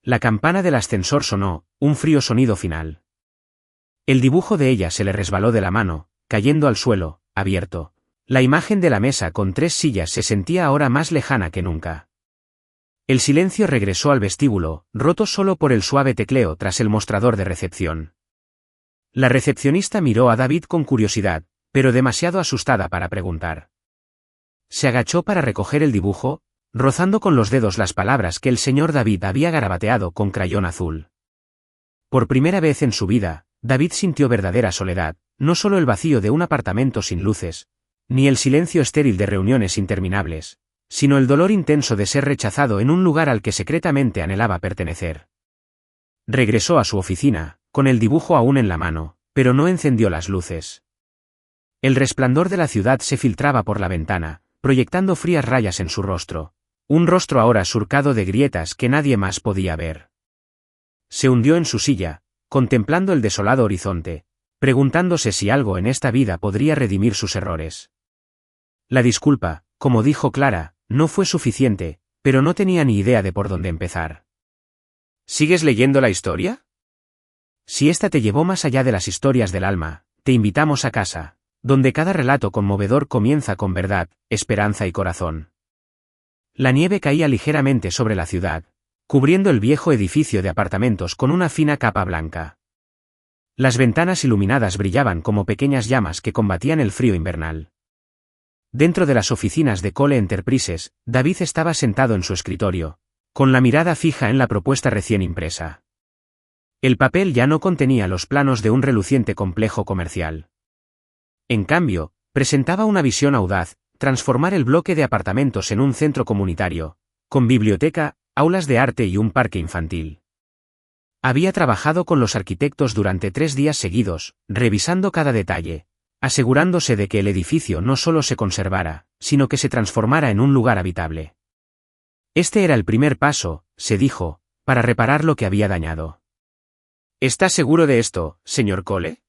La campana del ascensor sonó, un frío sonido final. El dibujo de ella se le resbaló de la mano, cayendo al suelo, abierto. La imagen de la mesa con 3 sillas se sentía ahora más lejana que nunca. El silencio regresó al vestíbulo, roto solo por el suave tecleo tras el mostrador de recepción. La recepcionista miró a David con curiosidad, pero demasiado asustada para preguntar. Se agachó para recoger el dibujo, rozando con los dedos las palabras que el señor David había garabateado con crayón azul. Por primera vez en su vida, David sintió verdadera soledad, no solo el vacío de un apartamento sin luces, ni el silencio estéril de reuniones interminables, sino el dolor intenso de ser rechazado en un lugar al que secretamente anhelaba pertenecer. Regresó a su oficina, con el dibujo aún en la mano, pero no encendió las luces. El resplandor de la ciudad se filtraba por la ventana, proyectando frías rayas en su rostro, un rostro ahora surcado de grietas que nadie más podía ver. Se hundió en su silla, contemplando el desolado horizonte, preguntándose si algo en esta vida podría redimir sus errores. La disculpa, como dijo Clara, no fue suficiente, pero no tenía ni idea de por dónde empezar. ¿Sigues leyendo la historia? Si esta te llevó más allá de las historias del alma, te invitamos a casa, donde cada relato conmovedor comienza con verdad, esperanza y corazón. La nieve caía ligeramente sobre la ciudad, cubriendo el viejo edificio de apartamentos con una fina capa blanca. Las ventanas iluminadas brillaban como pequeñas llamas que combatían el frío invernal. Dentro de las oficinas de Cole Enterprises, David estaba sentado en su escritorio, con la mirada fija en la propuesta recién impresa. El papel ya no contenía los planos de un reluciente complejo comercial. En cambio, presentaba una visión audaz: transformar el bloque de apartamentos en un centro comunitario, con biblioteca, aulas de arte y un parque infantil. Había trabajado con los arquitectos durante 3 días seguidos, revisando cada detalle, asegurándose de que el edificio no solo se conservara, sino que se transformara en un lugar habitable. Este era el primer paso, se dijo, para reparar lo que había dañado. ¿Estás seguro de esto, señor Cole?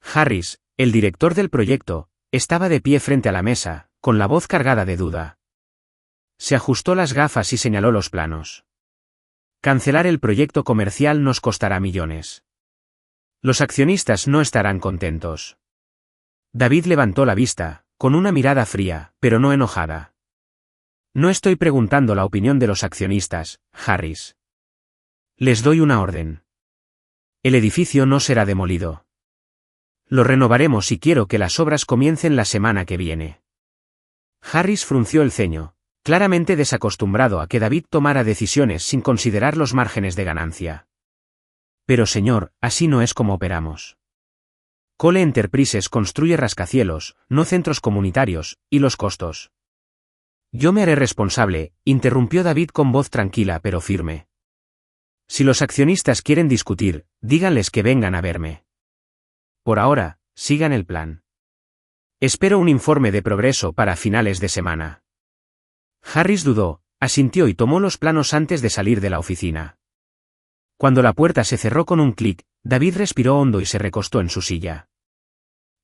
Harris, el director del proyecto, estaba de pie frente a la mesa, con la voz cargada de duda. Se ajustó las gafas y señaló los planos. Cancelar el proyecto comercial nos costará millones. Los accionistas no estarán contentos. David levantó la vista, con una mirada fría, pero no enojada. No estoy preguntando la opinión de los accionistas, Harris. Les doy una orden. El edificio no será demolido. Lo renovaremos y quiero que las obras comiencen la semana que viene. Harris frunció el ceño, claramente desacostumbrado a que David tomara decisiones sin considerar los márgenes de ganancia. Pero señor, así no es como operamos. Cole Enterprises construye rascacielos, no centros comunitarios, y los costos. Yo me haré responsable, interrumpió David con voz tranquila pero firme. Si los accionistas quieren discutir, díganles que vengan a verme. Por ahora, sigan el plan. Espero un informe de progreso para finales de semana. Harris dudó, asintió y tomó los planos antes de salir de la oficina. Cuando la puerta se cerró con un clic, David respiró hondo y se recostó en su silla.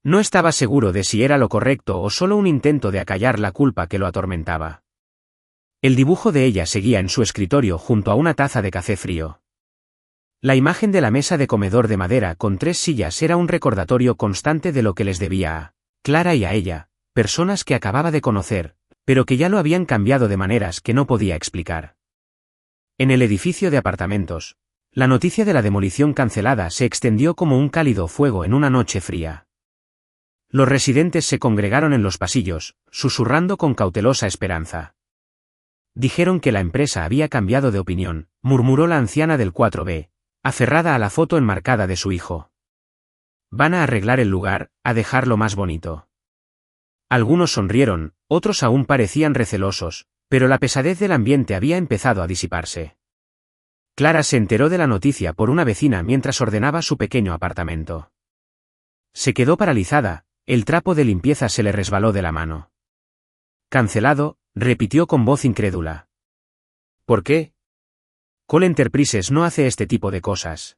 No estaba seguro de si era lo correcto o solo un intento de acallar la culpa que lo atormentaba. El dibujo de ella seguía en su escritorio junto a una taza de café frío. La imagen de la mesa de comedor de madera con 3 sillas era un recordatorio constante de lo que les debía a Clara y a ella, personas que acababa de conocer, pero que ya lo habían cambiado de maneras que no podía explicar. En el edificio de apartamentos, la noticia de la demolición cancelada se extendió como un cálido fuego en una noche fría. Los residentes se congregaron en los pasillos, susurrando con cautelosa esperanza. Dijeron que la empresa había cambiado de opinión, murmuró la anciana del 4B, aferrada a la foto enmarcada de su hijo. Van a arreglar el lugar, a dejarlo más bonito. Algunos sonrieron, otros aún parecían recelosos, pero la pesadez del ambiente había empezado a disiparse. Clara se enteró de la noticia por una vecina mientras ordenaba su pequeño apartamento. Se quedó paralizada, el trapo de limpieza se le resbaló de la mano. Cancelado, repitió con voz incrédula. ¿Por qué? Cole Enterprises no hace este tipo de cosas.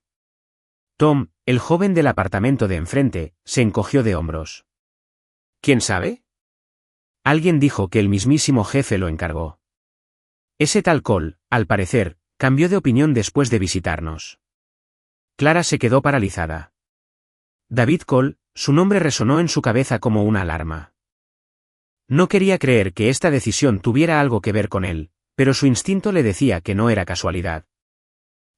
Tom, el joven del apartamento de enfrente, se encogió de hombros. ¿Quién sabe? Alguien dijo que el mismísimo jefe lo encargó. Ese tal Cole, al parecer, cambió de opinión después de visitarnos. Clara se quedó paralizada. David Cole, su nombre resonó en su cabeza como una alarma. No quería creer que esta decisión tuviera algo que ver con él, pero su instinto le decía que no era casualidad.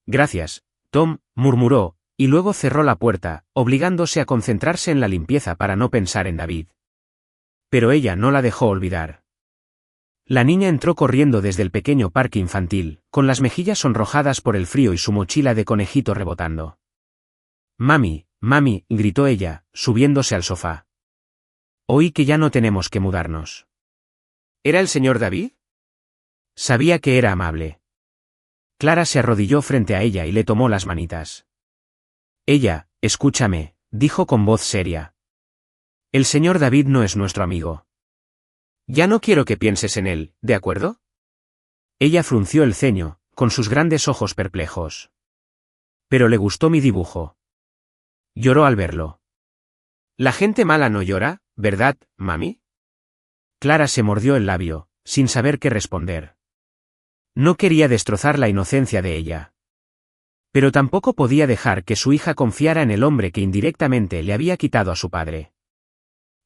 Gracias, Tom, murmuró, y luego cerró la puerta, obligándose a concentrarse en la limpieza para no pensar en David. Pero ella no la dejó olvidar. La niña entró corriendo desde el pequeño parque infantil, con las mejillas sonrojadas por el frío y su mochila de conejito rebotando. «Mami, mami», gritó ella, subiéndose al sofá. «Oí que ya no tenemos que mudarnos». ¿Era el señor David? Sabía que era amable. Clara se arrodilló frente a ella y le tomó las manitas. Ella, escúchame, dijo con voz seria. El señor David no es nuestro amigo. Ya no quiero que pienses en él, ¿de acuerdo? Ella frunció el ceño, con sus grandes ojos perplejos. Pero le gustó mi dibujo. Lloró al verlo. La gente mala no llora, ¿verdad, mami? Clara se mordió el labio, sin saber qué responder. No quería destrozar la inocencia de ella. Pero tampoco podía dejar que su hija confiara en el hombre que indirectamente le había quitado a su padre.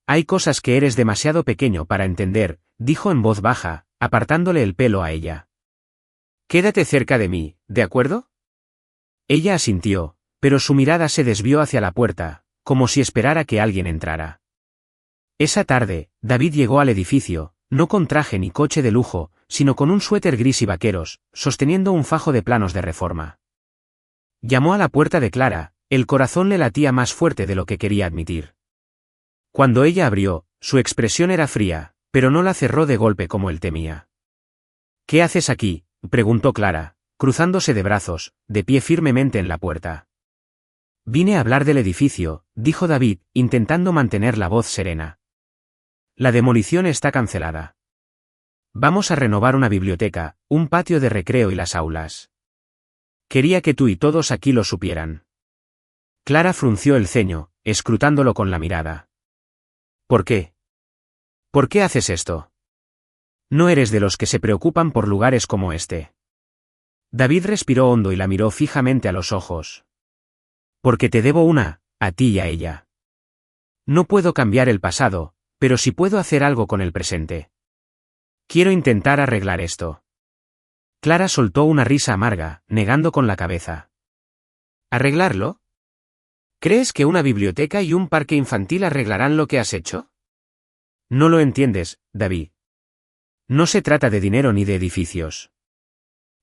Hay cosas que eres demasiado pequeño para entender, dijo en voz baja, apartándole el pelo a ella. Quédate cerca de mí, ¿de acuerdo? Ella asintió, pero su mirada se desvió hacia la puerta, como si esperara que alguien entrara. Esa tarde, David llegó al edificio, no con traje ni coche de lujo, sino con un suéter gris y vaqueros, sosteniendo un fajo de planos de reforma. Llamó a la puerta de Clara, el corazón le latía más fuerte de lo que quería admitir. Cuando ella abrió, su expresión era fría, pero no la cerró de golpe como él temía. «¿Qué haces aquí?», preguntó Clara, cruzándose de brazos, de pie firmemente en la puerta. «Vine a hablar del edificio», dijo David, intentando mantener la voz serena. «La demolición está cancelada. Vamos a renovar una biblioteca, un patio de recreo y las aulas. Quería que tú y todos aquí lo supieran». Clara frunció el ceño, escrutándolo con la mirada. «¿Por qué? ¿Por qué haces esto? No eres de los que se preocupan por lugares como este». David respiró hondo y la miró fijamente a los ojos. «Porque te debo una, a ti y a ella. No puedo cambiar el pasado, pero sí puedo hacer algo con el presente. Quiero intentar arreglar esto». Clara soltó una risa amarga, negando con la cabeza. ¿Arreglarlo? ¿Crees que una biblioteca y un parque infantil arreglarán lo que has hecho? No lo entiendes, David. No se trata de dinero ni de edificios.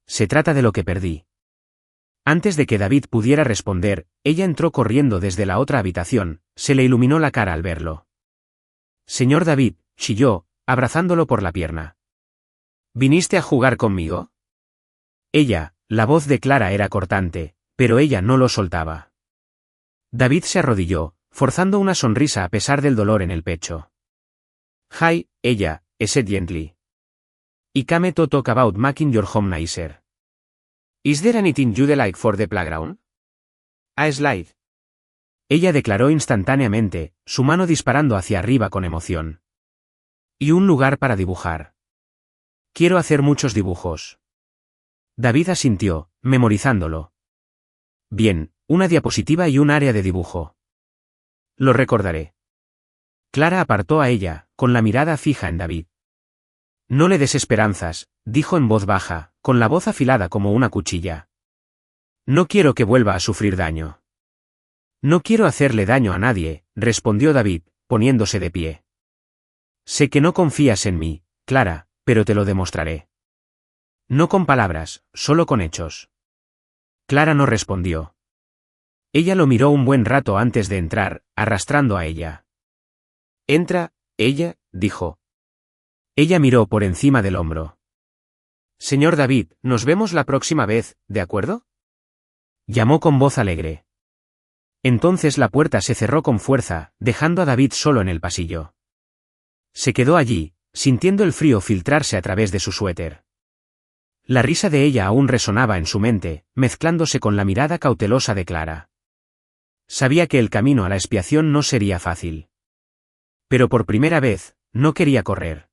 Se trata de lo que perdí. Antes de que David pudiera responder, ella entró corriendo desde la otra habitación, se le iluminó la cara al verlo. «Señor David», chilló, abrazándolo por la pierna. ¿Viniste a jugar conmigo? Ella, la voz de Clara era cortante, pero ella no lo soltaba. David se arrodilló, forzando una sonrisa a pesar del dolor en el pecho. «Hi, ella, said gently. I came to talk about making your home nicer. Is there anything you'd like for the playground? A slide». Ella declaró instantáneamente, su mano disparando hacia arriba con emoción. «Y un lugar para dibujar. Quiero hacer muchos dibujos». David asintió, memorizándolo. «Bien, una diapositiva y un área de dibujo. Lo recordaré». Clara apartó a ella, con la mirada fija en David. «No le des esperanzas», dijo en voz baja, con la voz afilada como una cuchilla. «No quiero que vuelva a sufrir daño». «No quiero hacerle daño a nadie», respondió David, poniéndose de pie. «Sé que no confías en mí, Clara, pero te lo demostraré. No con palabras, solo con hechos». Clara no respondió. Ella lo miró un buen rato antes de entrar, arrastrando a ella. «Entra, ella», dijo. Ella miró por encima del hombro. «Señor David, nos vemos la próxima vez, ¿de acuerdo?», llamó con voz alegre. Entonces la puerta se cerró con fuerza, dejando a David solo en el pasillo. Se quedó allí, sintiendo el frío filtrarse a través de su suéter. La risa de ella aún resonaba en su mente, mezclándose con la mirada cautelosa de Clara. Sabía que el camino a la expiación no sería fácil. Pero por primera vez, no quería correr.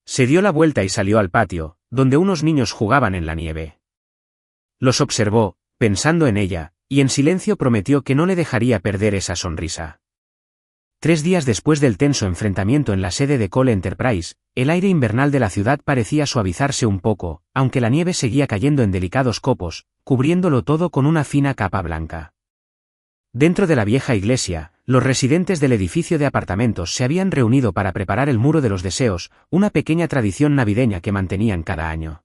Se dio la vuelta y salió al patio, donde unos niños jugaban en la nieve. Los observó, pensando en ella, y en silencio prometió que no le dejaría perder esa sonrisa. 3 días después del tenso enfrentamiento en la sede de Cole Enterprise, el aire invernal de la ciudad parecía suavizarse un poco, aunque la nieve seguía cayendo en delicados copos, cubriéndolo todo con una fina capa blanca. Dentro de la vieja iglesia, los residentes del edificio de apartamentos se habían reunido para preparar el Muro de los Deseos, una pequeña tradición navideña que mantenían cada año.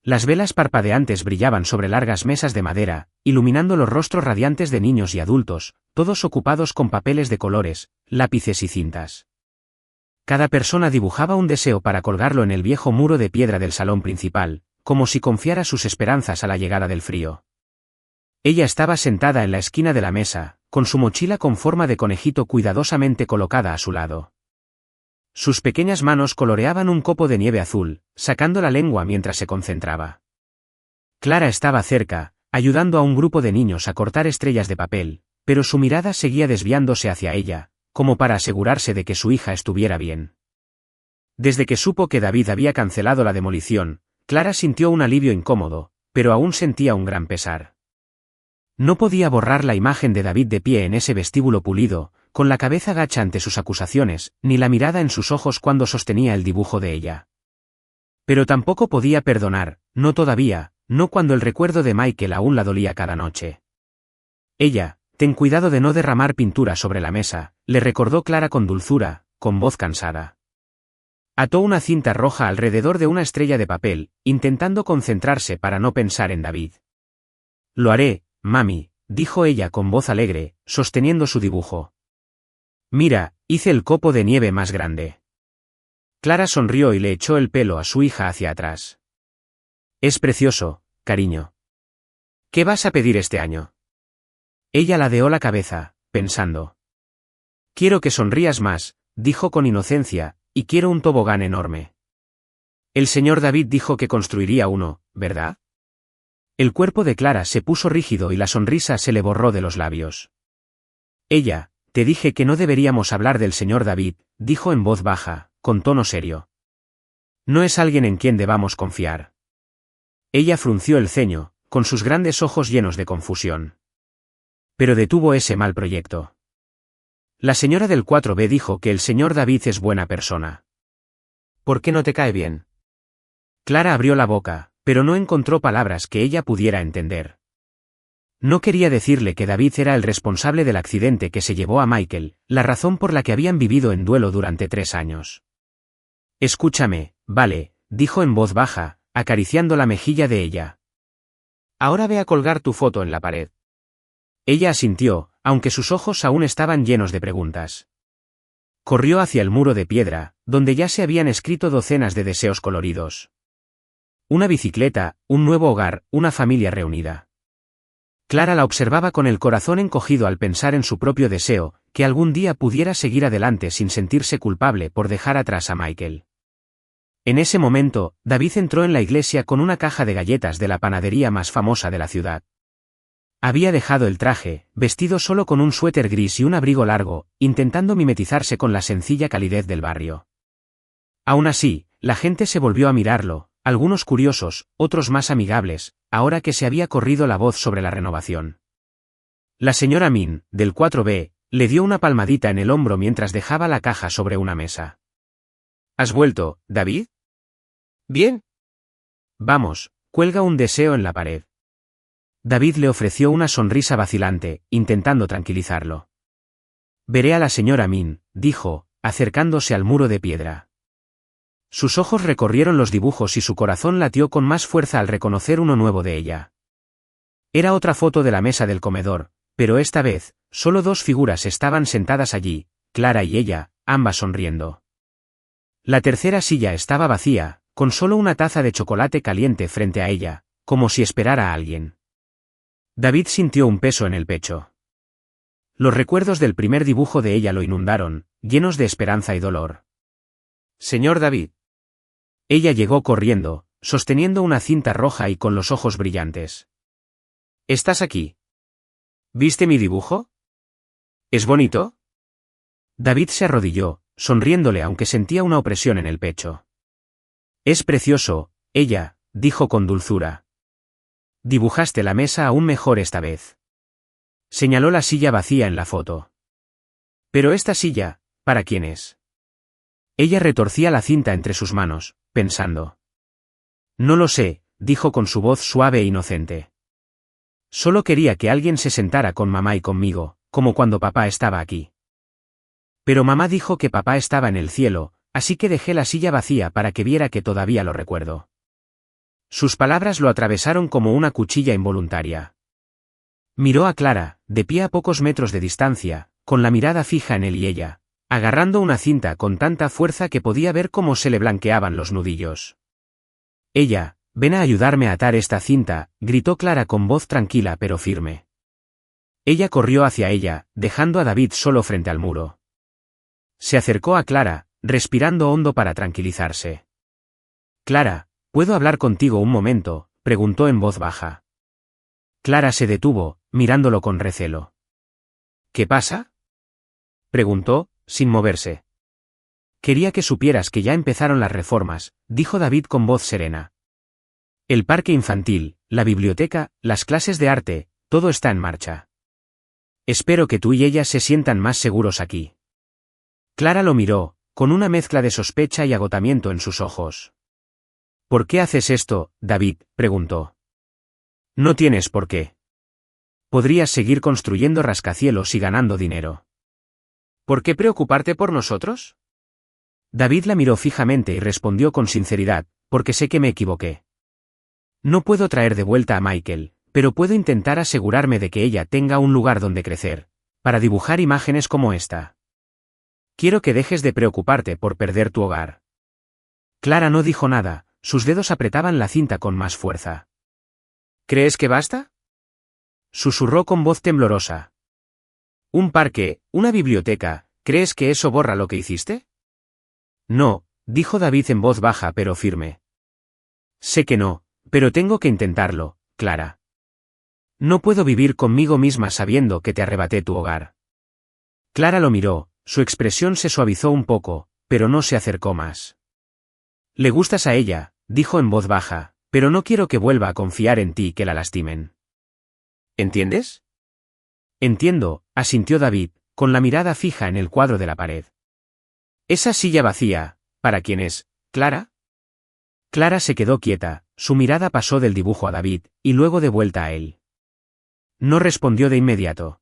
Las velas parpadeantes brillaban sobre largas mesas de madera, iluminando los rostros radiantes de niños y adultos, todos ocupados con papeles de colores, lápices y cintas. Cada persona dibujaba un deseo para colgarlo en el viejo muro de piedra del salón principal, como si confiara sus esperanzas a la llegada del frío. Ella estaba sentada en la esquina de la mesa, con su mochila con forma de conejito cuidadosamente colocada a su lado. Sus pequeñas manos coloreaban un copo de nieve azul, sacando la lengua mientras se concentraba. Clara estaba cerca, ayudando a un grupo de niños a cortar estrellas de papel, pero su mirada seguía desviándose hacia ella, como para asegurarse de que su hija estuviera bien. Desde que supo que David había cancelado la demolición, Clara sintió un alivio incómodo, pero aún sentía un gran pesar. No podía borrar la imagen de David de pie en ese vestíbulo pulido, con la cabeza gacha ante sus acusaciones, ni la mirada en sus ojos cuando sostenía el dibujo de ella. Pero tampoco podía perdonar, no todavía, no cuando el recuerdo de Michael aún la dolía cada noche. Ella, ten cuidado de no derramar pintura sobre la mesa, le recordó Clara con dulzura, con voz cansada. Ató una cinta roja alrededor de una estrella de papel, intentando concentrarse para no pensar en David. Lo haré, mami, dijo ella con voz alegre, sosteniendo su dibujo. Mira, hice el copo de nieve más grande. Clara sonrió y le echó el pelo a su hija hacia atrás. Es precioso, cariño. ¿Qué vas a pedir este año? Ella ladeó la cabeza, pensando. Quiero que sonrías más, dijo con inocencia, y quiero un tobogán enorme. El señor David dijo que construiría uno, ¿verdad? El cuerpo de Clara se puso rígido y la sonrisa se le borró de los labios. Ella, te dije que no deberíamos hablar del señor David, dijo en voz baja, con tono serio. No es alguien en quien debamos confiar. Ella frunció el ceño, con sus grandes ojos llenos de confusión. Pero detuvo ese mal proyecto. La señora del 4B dijo que el señor David es buena persona. ¿Por qué no te cae bien? Clara abrió la boca, pero no encontró palabras que ella pudiera entender. No quería decirle que David era el responsable del accidente que se llevó a Michael, la razón por la que habían vivido en duelo durante 3 años. Escúchame, vale, dijo en voz baja, acariciando la mejilla de ella. Ahora ve a colgar tu foto en la pared. Ella asintió, aunque sus ojos aún estaban llenos de preguntas. Corrió hacia el muro de piedra, donde ya se habían escrito docenas de deseos coloridos. Una bicicleta, un nuevo hogar, una familia reunida. Clara la observaba con el corazón encogido al pensar en su propio deseo, que algún día pudiera seguir adelante sin sentirse culpable por dejar atrás a Michael. En ese momento, David entró en la iglesia con una caja de galletas de la panadería más famosa de la ciudad. Había dejado el traje, vestido solo con un suéter gris y un abrigo largo, intentando mimetizarse con la sencilla calidez del barrio. Aún así, la gente se volvió a mirarlo, algunos curiosos, otros más amigables, ahora que se había corrido la voz sobre la renovación. La señora Min, del 4B, le dio una palmadita en el hombro mientras dejaba la caja sobre una mesa. ¿Has vuelto, David? Bien. Vamos, cuelga un deseo en la pared. David le ofreció una sonrisa vacilante, intentando tranquilizarlo. Veré a la señora Min, dijo, acercándose al muro de piedra. Sus ojos recorrieron los dibujos y su corazón latió con más fuerza al reconocer uno nuevo de ella. Era otra foto de la mesa del comedor, pero esta vez, solo 2 figuras estaban sentadas allí, Clara y ella, ambas sonriendo. La tercera silla estaba vacía, con solo una taza de chocolate caliente frente a ella, como si esperara a alguien. David sintió un peso en el pecho. Los recuerdos del primer dibujo de ella lo inundaron, llenos de esperanza y dolor. Señor David. Ella llegó corriendo, sosteniendo una cinta roja y con los ojos brillantes. ¿Estás aquí? ¿Viste mi dibujo? ¿Es bonito? David se arrodilló, sonriéndole aunque sentía una opresión en el pecho. Es precioso, ella, dijo con dulzura. Dibujaste la mesa aún mejor esta vez. Señaló la silla vacía en la foto. Pero esta silla, ¿para quién es? Ella retorcía la cinta entre sus manos, pensando. No lo sé, dijo con su voz suave e inocente. Solo quería que alguien se sentara con mamá y conmigo, como cuando papá estaba aquí. Pero mamá dijo que papá estaba en el cielo, así que dejé la silla vacía para que viera que todavía lo recuerdo. Sus palabras lo atravesaron como una cuchilla involuntaria. Miró a Clara, de pie a pocos metros de distancia, con la mirada fija en él y ella, agarrando una cinta con tanta fuerza que podía ver cómo se le blanqueaban los nudillos. Ella, ven a ayudarme a atar esta cinta, gritó Clara con voz tranquila pero firme. Ella corrió hacia ella, dejando a David solo frente al muro. Se acercó a Clara, respirando hondo para tranquilizarse. Clara, ¿puedo hablar contigo un momento?, preguntó en voz baja. Clara se detuvo, mirándolo con recelo. ¿Qué pasa?, preguntó, sin moverse. Quería que supieras que ya empezaron las reformas, dijo David con voz serena. El parque infantil, la biblioteca, las clases de arte, todo está en marcha. Espero que tú y ella se sientan más seguros aquí. Clara lo miró, con una mezcla de sospecha y agotamiento en sus ojos. ¿Por qué haces esto, David?, preguntó. No tienes por qué. Podrías seguir construyendo rascacielos y ganando dinero. ¿Por qué preocuparte por nosotros? David la miró fijamente y respondió con sinceridad, porque sé que me equivoqué. No puedo traer de vuelta a Michael, pero puedo intentar asegurarme de que ella tenga un lugar donde crecer, para dibujar imágenes como esta. Quiero que dejes de preocuparte por perder tu hogar. Clara no dijo nada, sus dedos apretaban la cinta con más fuerza. ¿Crees que basta?, susurró con voz temblorosa. Un parque, una biblioteca, ¿crees que eso borra lo que hiciste? No, dijo David en voz baja pero firme. Sé que no, pero tengo que intentarlo, Clara. No puedo vivir conmigo misma sabiendo que te arrebaté tu hogar. Clara lo miró, su expresión se suavizó un poco, pero no se acercó más. Le gustas a ella, dijo en voz baja, pero no quiero que vuelva a confiar en ti y que la lastimen. ¿Entiendes? Entiendo, asintió David, con la mirada fija en el cuadro de la pared. Esa silla vacía, ¿para quién es, Clara? Clara se quedó quieta, su mirada pasó del dibujo a David, y luego de vuelta a él. No respondió de inmediato.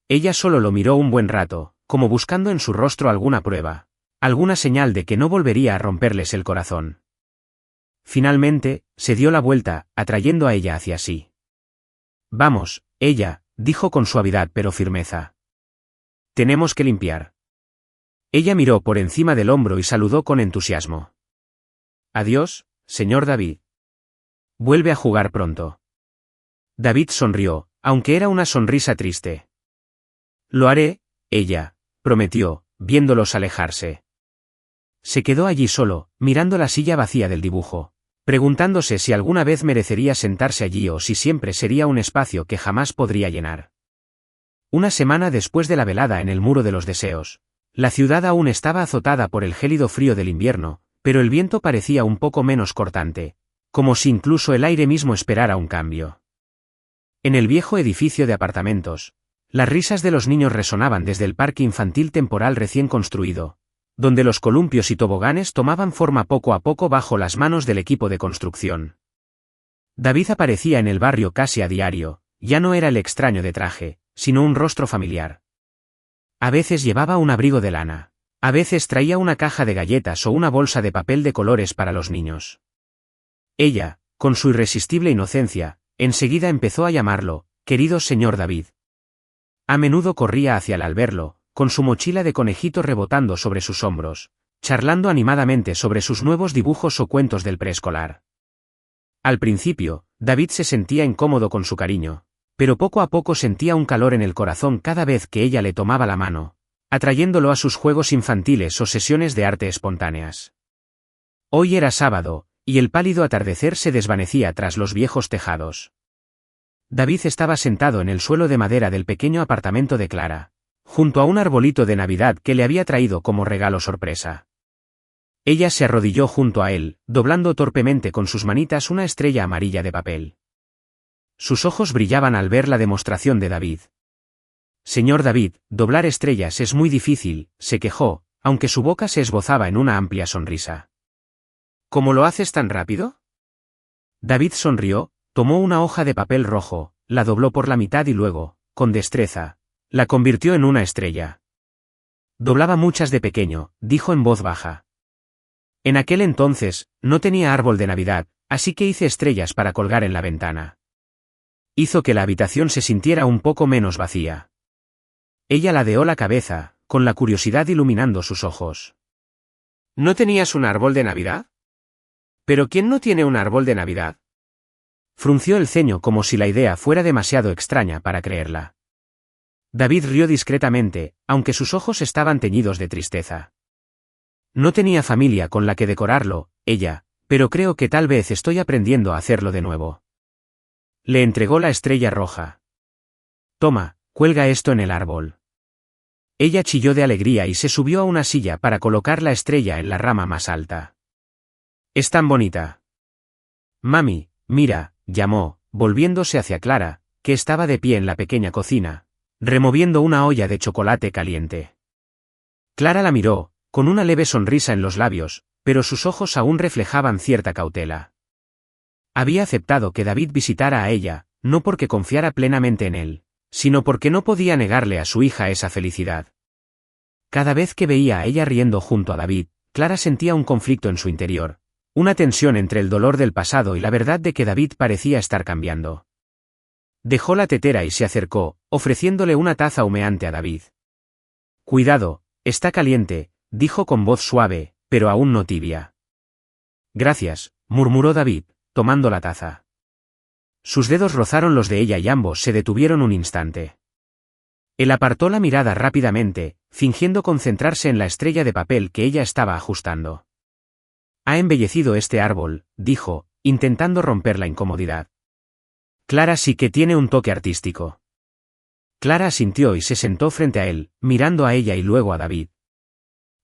Ella solo lo miró un buen rato, como buscando en su rostro alguna prueba, alguna señal de que no volvería a romperles el corazón. Finalmente, se dio la vuelta, atrayendo a ella hacia sí. Vamos, ella, dijo con suavidad pero firmeza. Tenemos que limpiar. Ella miró por encima del hombro y saludó con entusiasmo. Adiós, señor David. Vuelve a jugar pronto. David sonrió, aunque era una sonrisa triste. Lo haré, ella, prometió, viéndolos alejarse. Se quedó allí solo, mirando la silla vacía del dibujo, preguntándose si alguna vez merecería sentarse allí o si siempre sería un espacio que jamás podría llenar. Una semana después de la velada en el Muro de los Deseos, la ciudad aún estaba azotada por el gélido frío del invierno, pero el viento parecía un poco menos cortante, como si incluso el aire mismo esperara un cambio. En el viejo edificio de apartamentos, las risas de los niños resonaban desde el parque infantil temporal recién construido, donde los columpios y toboganes tomaban forma poco a poco bajo las manos del equipo de construcción. David aparecía en el barrio casi a diario, ya no era el extraño de traje, sino un rostro familiar. A veces llevaba un abrigo de lana, a veces traía una caja de galletas o una bolsa de papel de colores para los niños. Ella, con su irresistible inocencia, enseguida empezó a llamarlo, querido señor David. A menudo corría hacia él al verlo, con su mochila de conejito rebotando sobre sus hombros, charlando animadamente sobre sus nuevos dibujos o cuentos del preescolar. Al principio, David se sentía incómodo con su cariño, pero poco a poco sentía un calor en el corazón cada vez que ella le tomaba la mano, atrayéndolo a sus juegos infantiles o sesiones de arte espontáneas. Hoy era sábado, y el pálido atardecer se desvanecía tras los viejos tejados. David estaba sentado en el suelo de madera del pequeño apartamento de Clara, junto a un arbolito de Navidad que le había traído como regalo sorpresa. Ella se arrodilló junto a él, doblando torpemente con sus manitas una estrella amarilla de papel. Sus ojos brillaban al ver la demostración de David. Señor David, doblar estrellas es muy difícil, se quejó, aunque su boca se esbozaba en una amplia sonrisa. ¿Cómo lo haces tan rápido? David sonrió, tomó una hoja de papel rojo, la dobló por la mitad y luego, con destreza, la convirtió en una estrella. Doblaba muchas de pequeño, dijo en voz baja. En aquel entonces, no tenía árbol de Navidad, así que hice estrellas para colgar en la ventana. Hizo que la habitación se sintiera un poco menos vacía. Ella ladeó la cabeza, con la curiosidad iluminando sus ojos. ¿No tenías un árbol de Navidad? ¿Pero quién no tiene un árbol de Navidad? Frunció el ceño como si la idea fuera demasiado extraña para creerla. David rió discretamente, aunque sus ojos estaban teñidos de tristeza. No tenía familia con la que decorarlo, ella, pero creo que tal vez estoy aprendiendo a hacerlo de nuevo. Le entregó la estrella roja. Toma, Cuelga esto en el árbol. Ella chilló de alegría y se subió a una silla para colocar la estrella en la rama más alta. Es tan bonita. Mami, mira, llamó, volviéndose hacia Clara, que estaba de pie en la pequeña cocina, removiendo una olla de chocolate caliente. Clara la miró, con una leve sonrisa en los labios, pero sus ojos aún reflejaban cierta cautela. Había aceptado que David visitara a ella, no porque confiara plenamente en él, sino porque no podía negarle a su hija esa felicidad. Cada vez que veía a ella riendo junto a David, Clara sentía un conflicto en su interior, una tensión entre el dolor del pasado y la verdad de que David parecía estar cambiando. Dejó la tetera y se acercó, ofreciéndole una taza humeante a David. Cuidado, está caliente, dijo con voz suave, pero aún no tibia. Gracias, murmuró David, tomando la taza. Sus dedos rozaron los de ella y ambos se detuvieron un instante. Él apartó la mirada rápidamente, fingiendo concentrarse en la estrella de papel que ella estaba ajustando. Ha embellecido este árbol, dijo, intentando romper la incomodidad. Clara sí que tiene un toque artístico. Clara asintió y se sentó frente a él, mirando a ella y luego a David.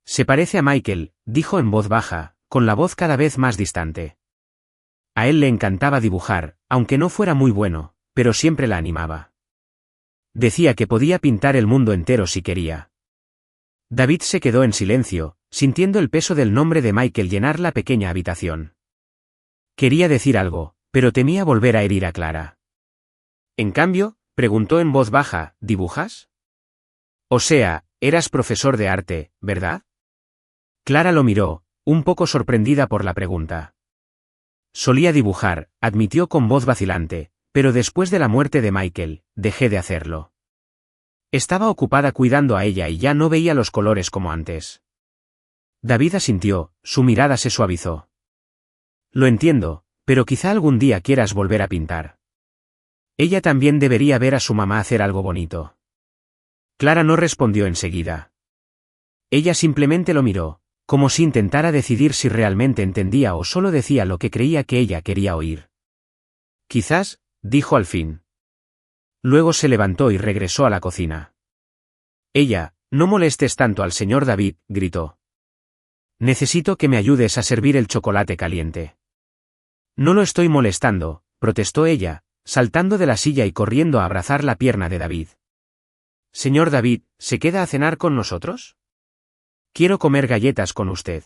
Se parece a Michael, dijo en voz baja, con la voz cada vez más distante. A él le encantaba dibujar, aunque no fuera muy bueno, pero siempre la animaba. Decía que podía pintar el mundo entero si quería. David se quedó en silencio, sintiendo el peso del nombre de Michael llenar la pequeña habitación. Quería decir algo, pero temía volver a herir a Clara. En cambio, preguntó en voz baja, ¿dibujas? O sea, eras profesor de arte, ¿verdad? Clara lo miró, un poco sorprendida por la pregunta. Solía dibujar, admitió con voz vacilante, pero después de la muerte de Michael, dejé de hacerlo. Estaba ocupada cuidando a ella y ya no veía los colores como antes. David asintió, su mirada se suavizó. Lo entiendo, pero quizá algún día quieras volver a pintar. Ella también debería ver a su mamá hacer algo bonito. Clara no respondió enseguida. Ella simplemente lo miró, como si intentara decidir si realmente entendía o solo decía lo que creía que ella quería oír. Quizás, dijo al fin. Luego se levantó y regresó a la cocina. Ella, no molestes tanto al señor David, gritó. Necesito que me ayudes a servir el chocolate caliente. No lo estoy molestando, protestó ella, saltando de la silla y corriendo a abrazar la pierna de David. Señor David, ¿se queda a cenar con nosotros? Quiero comer galletas con usted.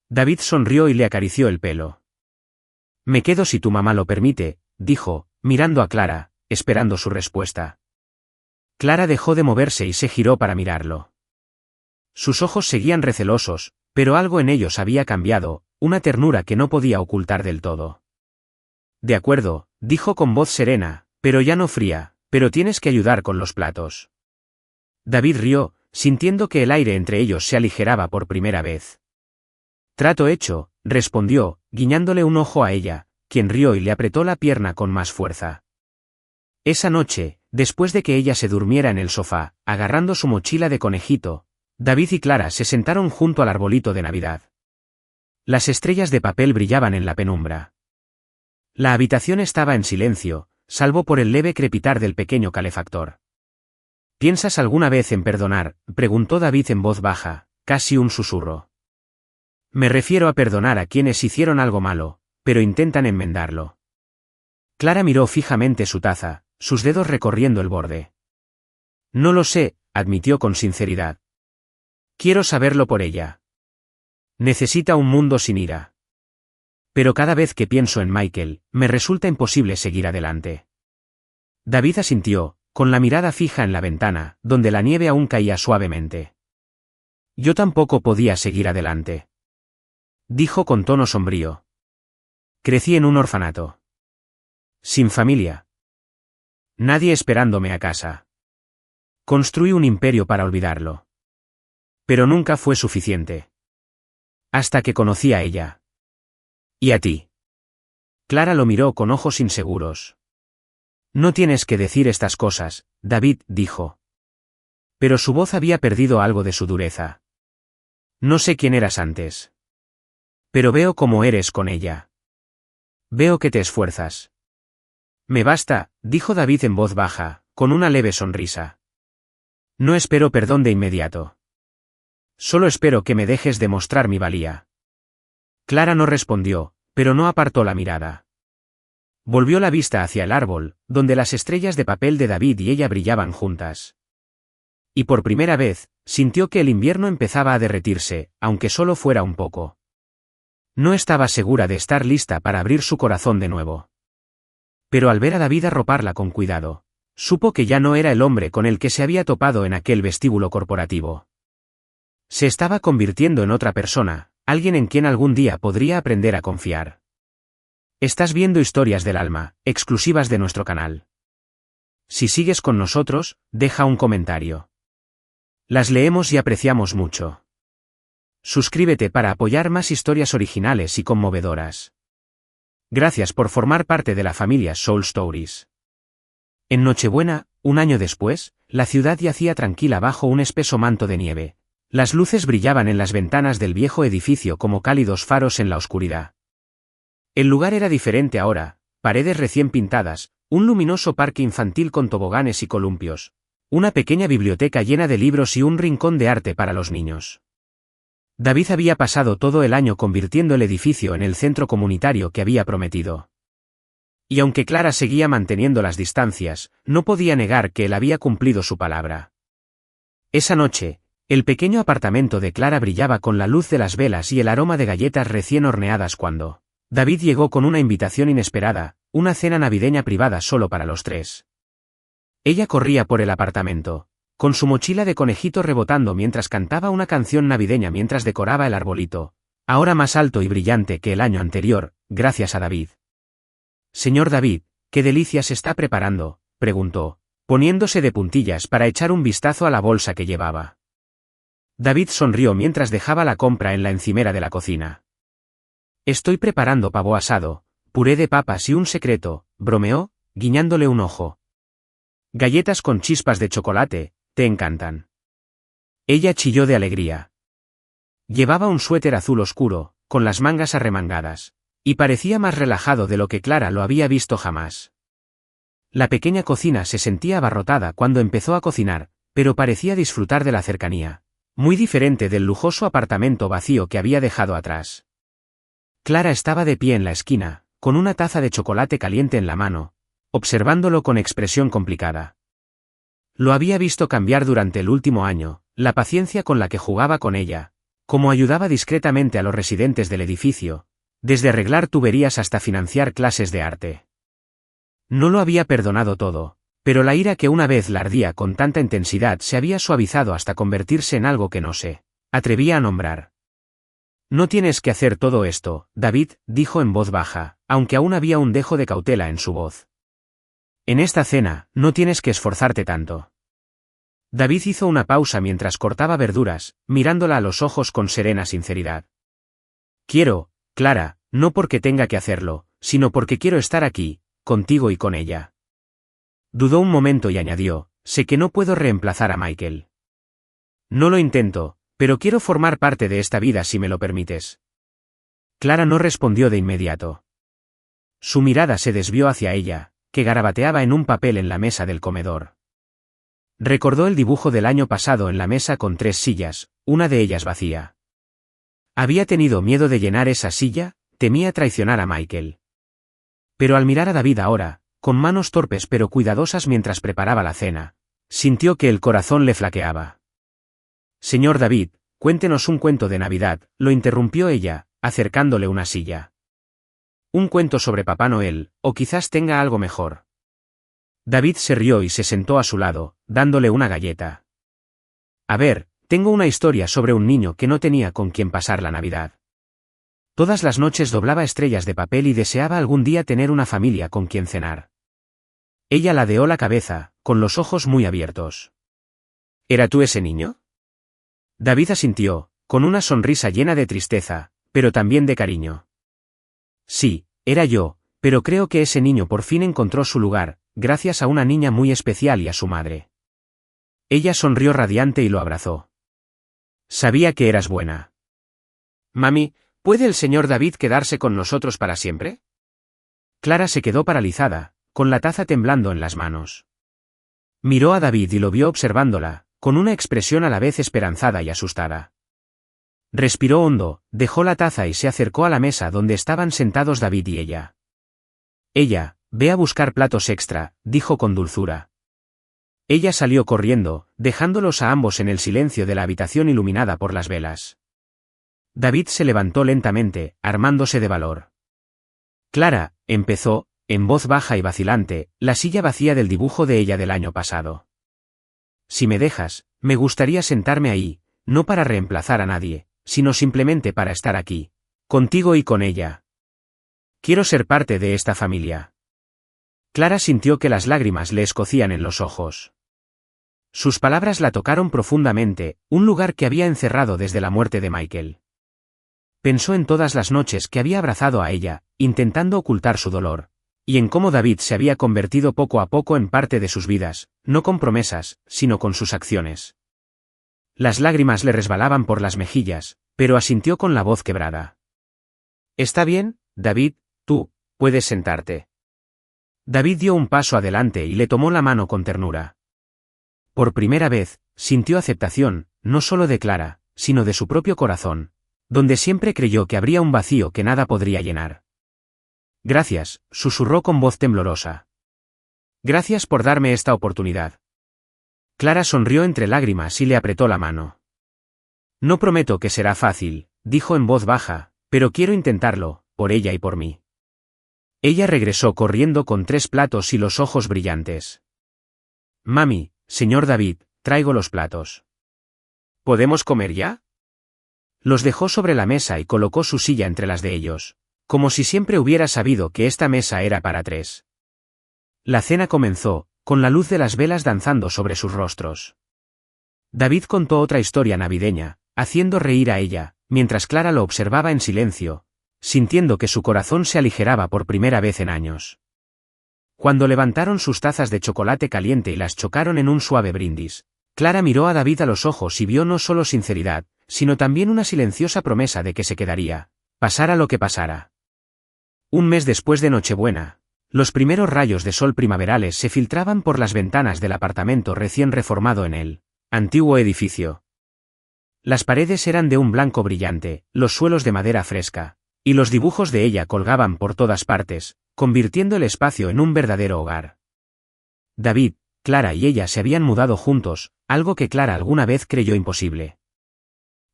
David sonrió y le acarició el pelo. Me quedo si tu mamá lo permite, dijo, mirando a Clara, esperando su respuesta. Clara dejó de moverse y se giró para mirarlo. Sus ojos seguían recelosos, pero algo en ellos había cambiado, una ternura que no podía ocultar del todo. De acuerdo, dijo con voz serena, pero ya no fría, pero tienes que ayudar con los platos. David rió, sintiendo que el aire entre ellos se aligeraba por primera vez. Trato hecho, respondió, guiñándole un ojo a ella, quien rió y le apretó la pierna con más fuerza. Esa noche, después de que ella se durmiera en el sofá, agarrando su mochila de conejito, David y Clara se sentaron junto al arbolito de Navidad. Las estrellas de papel brillaban en la penumbra. La habitación estaba en silencio, salvo por el leve crepitar del pequeño calefactor. ¿Piensas alguna vez en perdonar?, preguntó David en voz baja, casi un susurro. Me refiero a perdonar a quienes hicieron algo malo, pero intentan enmendarlo. Clara miró fijamente su taza, sus dedos recorriendo el borde. No lo sé, admitió con sinceridad. Quiero saberlo por ella. Necesita un mundo sin ira. Pero cada vez que pienso en Michael, me resulta imposible seguir adelante. David asintió, con la mirada fija en la ventana, donde la nieve aún caía suavemente. Yo tampoco podía seguir adelante. Dijo con tono sombrío. Crecí en un orfanato. Sin familia. Nadie esperándome a casa. Construí un imperio para olvidarlo. Pero nunca fue suficiente. Hasta que conocí a ella. ¿Y a ti? Clara lo miró con ojos inseguros. No tienes que decir estas cosas, David, dijo. Pero su voz había perdido algo de su dureza. No sé quién eras antes. Pero veo cómo eres con ella. Veo que te esfuerzas. Me basta, dijo David en voz baja, con una leve sonrisa. No espero perdón de inmediato. Solo espero que me dejes demostrar mi valía. Clara no respondió, pero no apartó la mirada. Volvió la vista hacia el árbol, donde las estrellas de papel de David y ella brillaban juntas. Y por primera vez, sintió que el invierno empezaba a derretirse, aunque solo fuera un poco. No estaba segura de estar lista para abrir su corazón de nuevo. Pero al ver a David arroparla con cuidado, supo que ya no era el hombre con el que se había topado en aquel vestíbulo corporativo. Se estaba convirtiendo en otra persona, alguien en quien algún día podría aprender a confiar. Estás viendo Historias del Alma, exclusivas de nuestro canal. Si sigues con nosotros, deja un comentario. Las leemos y apreciamos mucho. Suscríbete para apoyar más historias originales y conmovedoras. Gracias por formar parte de la familia Soul Stories. En Nochebuena, un año después, la ciudad yacía tranquila bajo un espeso manto de nieve. Las luces brillaban en las ventanas del viejo edificio como cálidos faros en la oscuridad. El lugar era diferente ahora, paredes recién pintadas, un luminoso parque infantil con toboganes y columpios, una pequeña biblioteca llena de libros y un rincón de arte para los niños. David había pasado todo el año convirtiendo el edificio en el centro comunitario que había prometido. Y aunque Clara seguía manteniendo las distancias, no podía negar que él había cumplido su palabra. Esa noche, el pequeño apartamento de Clara brillaba con la luz de las velas y el aroma de galletas recién horneadas cuando David llegó con una invitación inesperada, una cena navideña privada solo para los tres. Ella corría por el apartamento, con su mochila de conejito rebotando mientras cantaba una canción navideña mientras decoraba el arbolito, ahora más alto y brillante que el año anterior, gracias a David. «Señor David, ¿qué delicias está preparando?», preguntó, poniéndose de puntillas para echar un vistazo a la bolsa que llevaba. David sonrió mientras dejaba la compra en la encimera de la cocina. «Estoy preparando pavo asado, puré de papas y un secreto», bromeó, guiñándole un ojo. «Galletas con chispas de chocolate, te encantan». Ella chilló de alegría. Llevaba un suéter azul oscuro, con las mangas arremangadas, y parecía más relajado de lo que Clara lo había visto jamás. La pequeña cocina se sentía abarrotada cuando empezó a cocinar, pero parecía disfrutar de la cercanía, muy diferente del lujoso apartamento vacío que había dejado atrás. Clara estaba de pie en la esquina, con una taza de chocolate caliente en la mano, observándolo con expresión complicada. Lo había visto cambiar durante el último año, la paciencia con la que jugaba con ella, cómo ayudaba discretamente a los residentes del edificio, desde arreglar tuberías hasta financiar clases de arte. No lo había perdonado todo, pero la ira que una vez la ardía con tanta intensidad se había suavizado hasta convertirse en algo que no se atrevía a nombrar. «No tienes que hacer todo esto, David», dijo en voz baja, aunque aún había un dejo de cautela en su voz. «En esta cena, no tienes que esforzarte tanto». David hizo una pausa mientras cortaba verduras, mirándola a los ojos con serena sinceridad. «Quiero, Clara, no porque tenga que hacerlo, sino porque quiero estar aquí, contigo y con ella». Dudó un momento y añadió, «Sé que no puedo reemplazar a Michael. No lo intento, pero quiero formar parte de esta vida si me lo permites». Clara no respondió de inmediato. Su mirada se desvió hacia ella, que garabateaba en un papel en la mesa del comedor. Recordó el dibujo del año pasado en la mesa con 3 sillas, una de ellas vacía. Había tenido miedo de llenar esa silla, temía traicionar a Michael. Pero al mirar a David ahora, con manos torpes pero cuidadosas mientras preparaba la cena, sintió que el corazón le flaqueaba. «Señor David, cuéntenos un cuento de Navidad», lo interrumpió ella, acercándole una silla. «Un cuento sobre Papá Noel, o quizás tenga algo mejor». David se rió y se sentó a su lado, dándole una galleta. «A ver, tengo una historia sobre un niño que no tenía con quien pasar la Navidad. Todas las noches doblaba estrellas de papel y deseaba algún día tener una familia con quien cenar». Ella ladeó la cabeza, con los ojos muy abiertos. «¿Era tú ese niño?». David asintió, con una sonrisa llena de tristeza, pero también de cariño. «Sí, era yo, pero creo que ese niño por fin encontró su lugar, gracias a una niña muy especial y a su madre». Ella sonrió radiante y lo abrazó. «Sabía que eras buena». «Mami, ¿puede el señor David quedarse con nosotros para siempre?». Clara se quedó paralizada, con la taza temblando en las manos. Miró a David y lo vio observándola, con una expresión a la vez esperanzada y asustada. Respiró hondo, dejó la taza y se acercó a la mesa donde estaban sentados David y ella. Ella, ve a buscar platos extra, dijo con dulzura. Ella salió corriendo, dejándolos a ambos en el silencio de la habitación iluminada por las velas. David se levantó lentamente, armándose de valor. Clara, empezó, en voz baja y vacilante, la silla vacía del dibujo de ella del año pasado. Si me dejas, me gustaría sentarme ahí, no para reemplazar a nadie, sino simplemente para estar aquí, contigo y con ella. Quiero ser parte de esta familia. Clara sintió que las lágrimas le escocían en los ojos. Sus palabras la tocaron profundamente, un lugar que había encerrado desde la muerte de Michael. Pensó en todas las noches que había abrazado a ella, intentando ocultar su dolor, y en cómo David se había convertido poco a poco en parte de sus vidas, no con promesas, sino con sus acciones. Las lágrimas le resbalaban por las mejillas, pero asintió con la voz quebrada. «Está bien, David, tú, puedes sentarte». David dio un paso adelante y le tomó la mano con ternura. Por primera vez, sintió aceptación, no solo de Clara, sino de su propio corazón, donde siempre creyó que habría un vacío que nada podría llenar. «Gracias», susurró con voz temblorosa. «Gracias por darme esta oportunidad». Clara sonrió entre lágrimas y le apretó la mano. «No prometo que será fácil», dijo en voz baja, «pero quiero intentarlo, por ella y por mí». Ella regresó corriendo con 3 platos y los ojos brillantes. «Mami, señor David, traigo los platos». «¿Podemos comer ya?». Los dejó sobre la mesa y colocó su silla entre las de ellos, como si siempre hubiera sabido que esta mesa era para 3. La cena comenzó, con la luz de las velas danzando sobre sus rostros. David contó otra historia navideña, haciendo reír a ella, mientras Clara lo observaba en silencio, sintiendo que su corazón se aligeraba por primera vez en años. Cuando levantaron sus tazas de chocolate caliente y las chocaron en un suave brindis, Clara miró a David a los ojos y vio no solo sinceridad, sino también una silenciosa promesa de que se quedaría, pasara lo que pasara. Un mes después de Nochebuena, los primeros rayos de sol primaverales se filtraban por las ventanas del apartamento recién reformado en el antiguo edificio. Las paredes eran de un blanco brillante, los suelos de madera fresca, y los dibujos de ella colgaban por todas partes, convirtiendo el espacio en un verdadero hogar. David, Clara y ella se habían mudado juntos, algo que Clara alguna vez creyó imposible.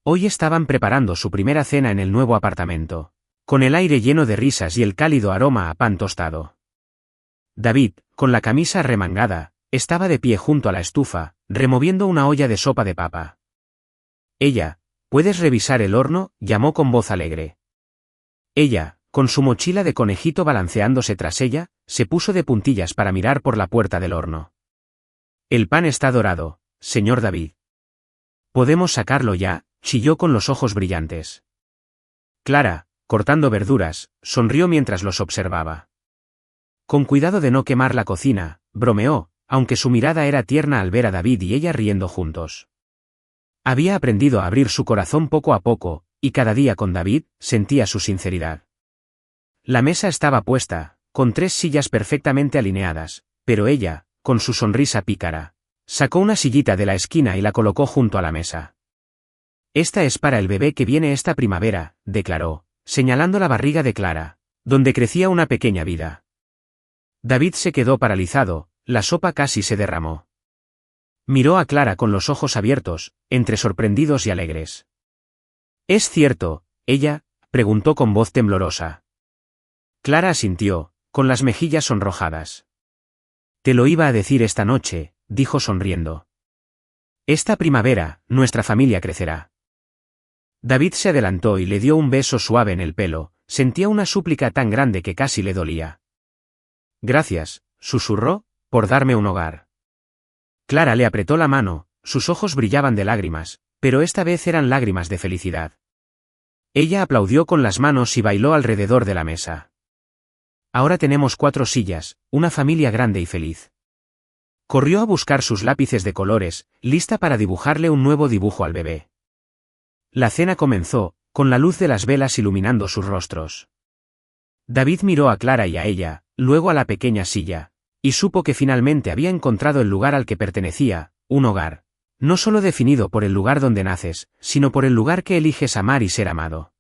Hoy estaban preparando su primera cena en el nuevo apartamento, con el aire lleno de risas y el cálido aroma a pan tostado. David, con la camisa remangada, estaba de pie junto a la estufa, removiendo una olla de sopa de papa. Ella, ¿puedes revisar el horno?, llamó con voz alegre. Ella, con su mochila de conejito balanceándose tras ella, se puso de puntillas para mirar por la puerta del horno. «El pan está dorado, señor David». «¿Podemos sacarlo ya?», chilló con los ojos brillantes. Clara, cortando verduras, sonrió mientras los observaba. «Con cuidado de no quemar la cocina», bromeó, aunque su mirada era tierna al ver a David y ella riendo juntos. Había aprendido a abrir su corazón poco a poco, y cada día con David, sentía su sinceridad. La mesa estaba puesta, con 3 sillas perfectamente alineadas, pero ella, con su sonrisa pícara, sacó una sillita de la esquina y la colocó junto a la mesa. «Esta es para el bebé que viene esta primavera», declaró, señalando la barriga de Clara, donde crecía una pequeña vida. David se quedó paralizado, la sopa casi se derramó. Miró a Clara con los ojos abiertos, entre sorprendidos y alegres. «¿Es cierto?», ella preguntó con voz temblorosa. Clara asintió, con las mejillas sonrojadas. «Te lo iba a decir esta noche», dijo sonriendo. «Esta primavera, nuestra familia crecerá». David se adelantó y le dio un beso suave en el pelo, sentía una súplica tan grande que casi le dolía. «Gracias», susurró, «por darme un hogar». Clara le apretó la mano, sus ojos brillaban de lágrimas, pero esta vez eran lágrimas de felicidad. Ella aplaudió con las manos y bailó alrededor de la mesa. «Ahora tenemos 4 sillas, una familia grande y feliz». Corrió a buscar sus lápices de colores, lista para dibujarle un nuevo dibujo al bebé. La cena comenzó, con la luz de las velas iluminando sus rostros. David miró a Clara y a ella, luego a la pequeña silla, Y supo que finalmente había encontrado el lugar al que pertenecía, un hogar. No solo definido por el lugar donde naces, sino por el lugar que eliges amar y ser amado.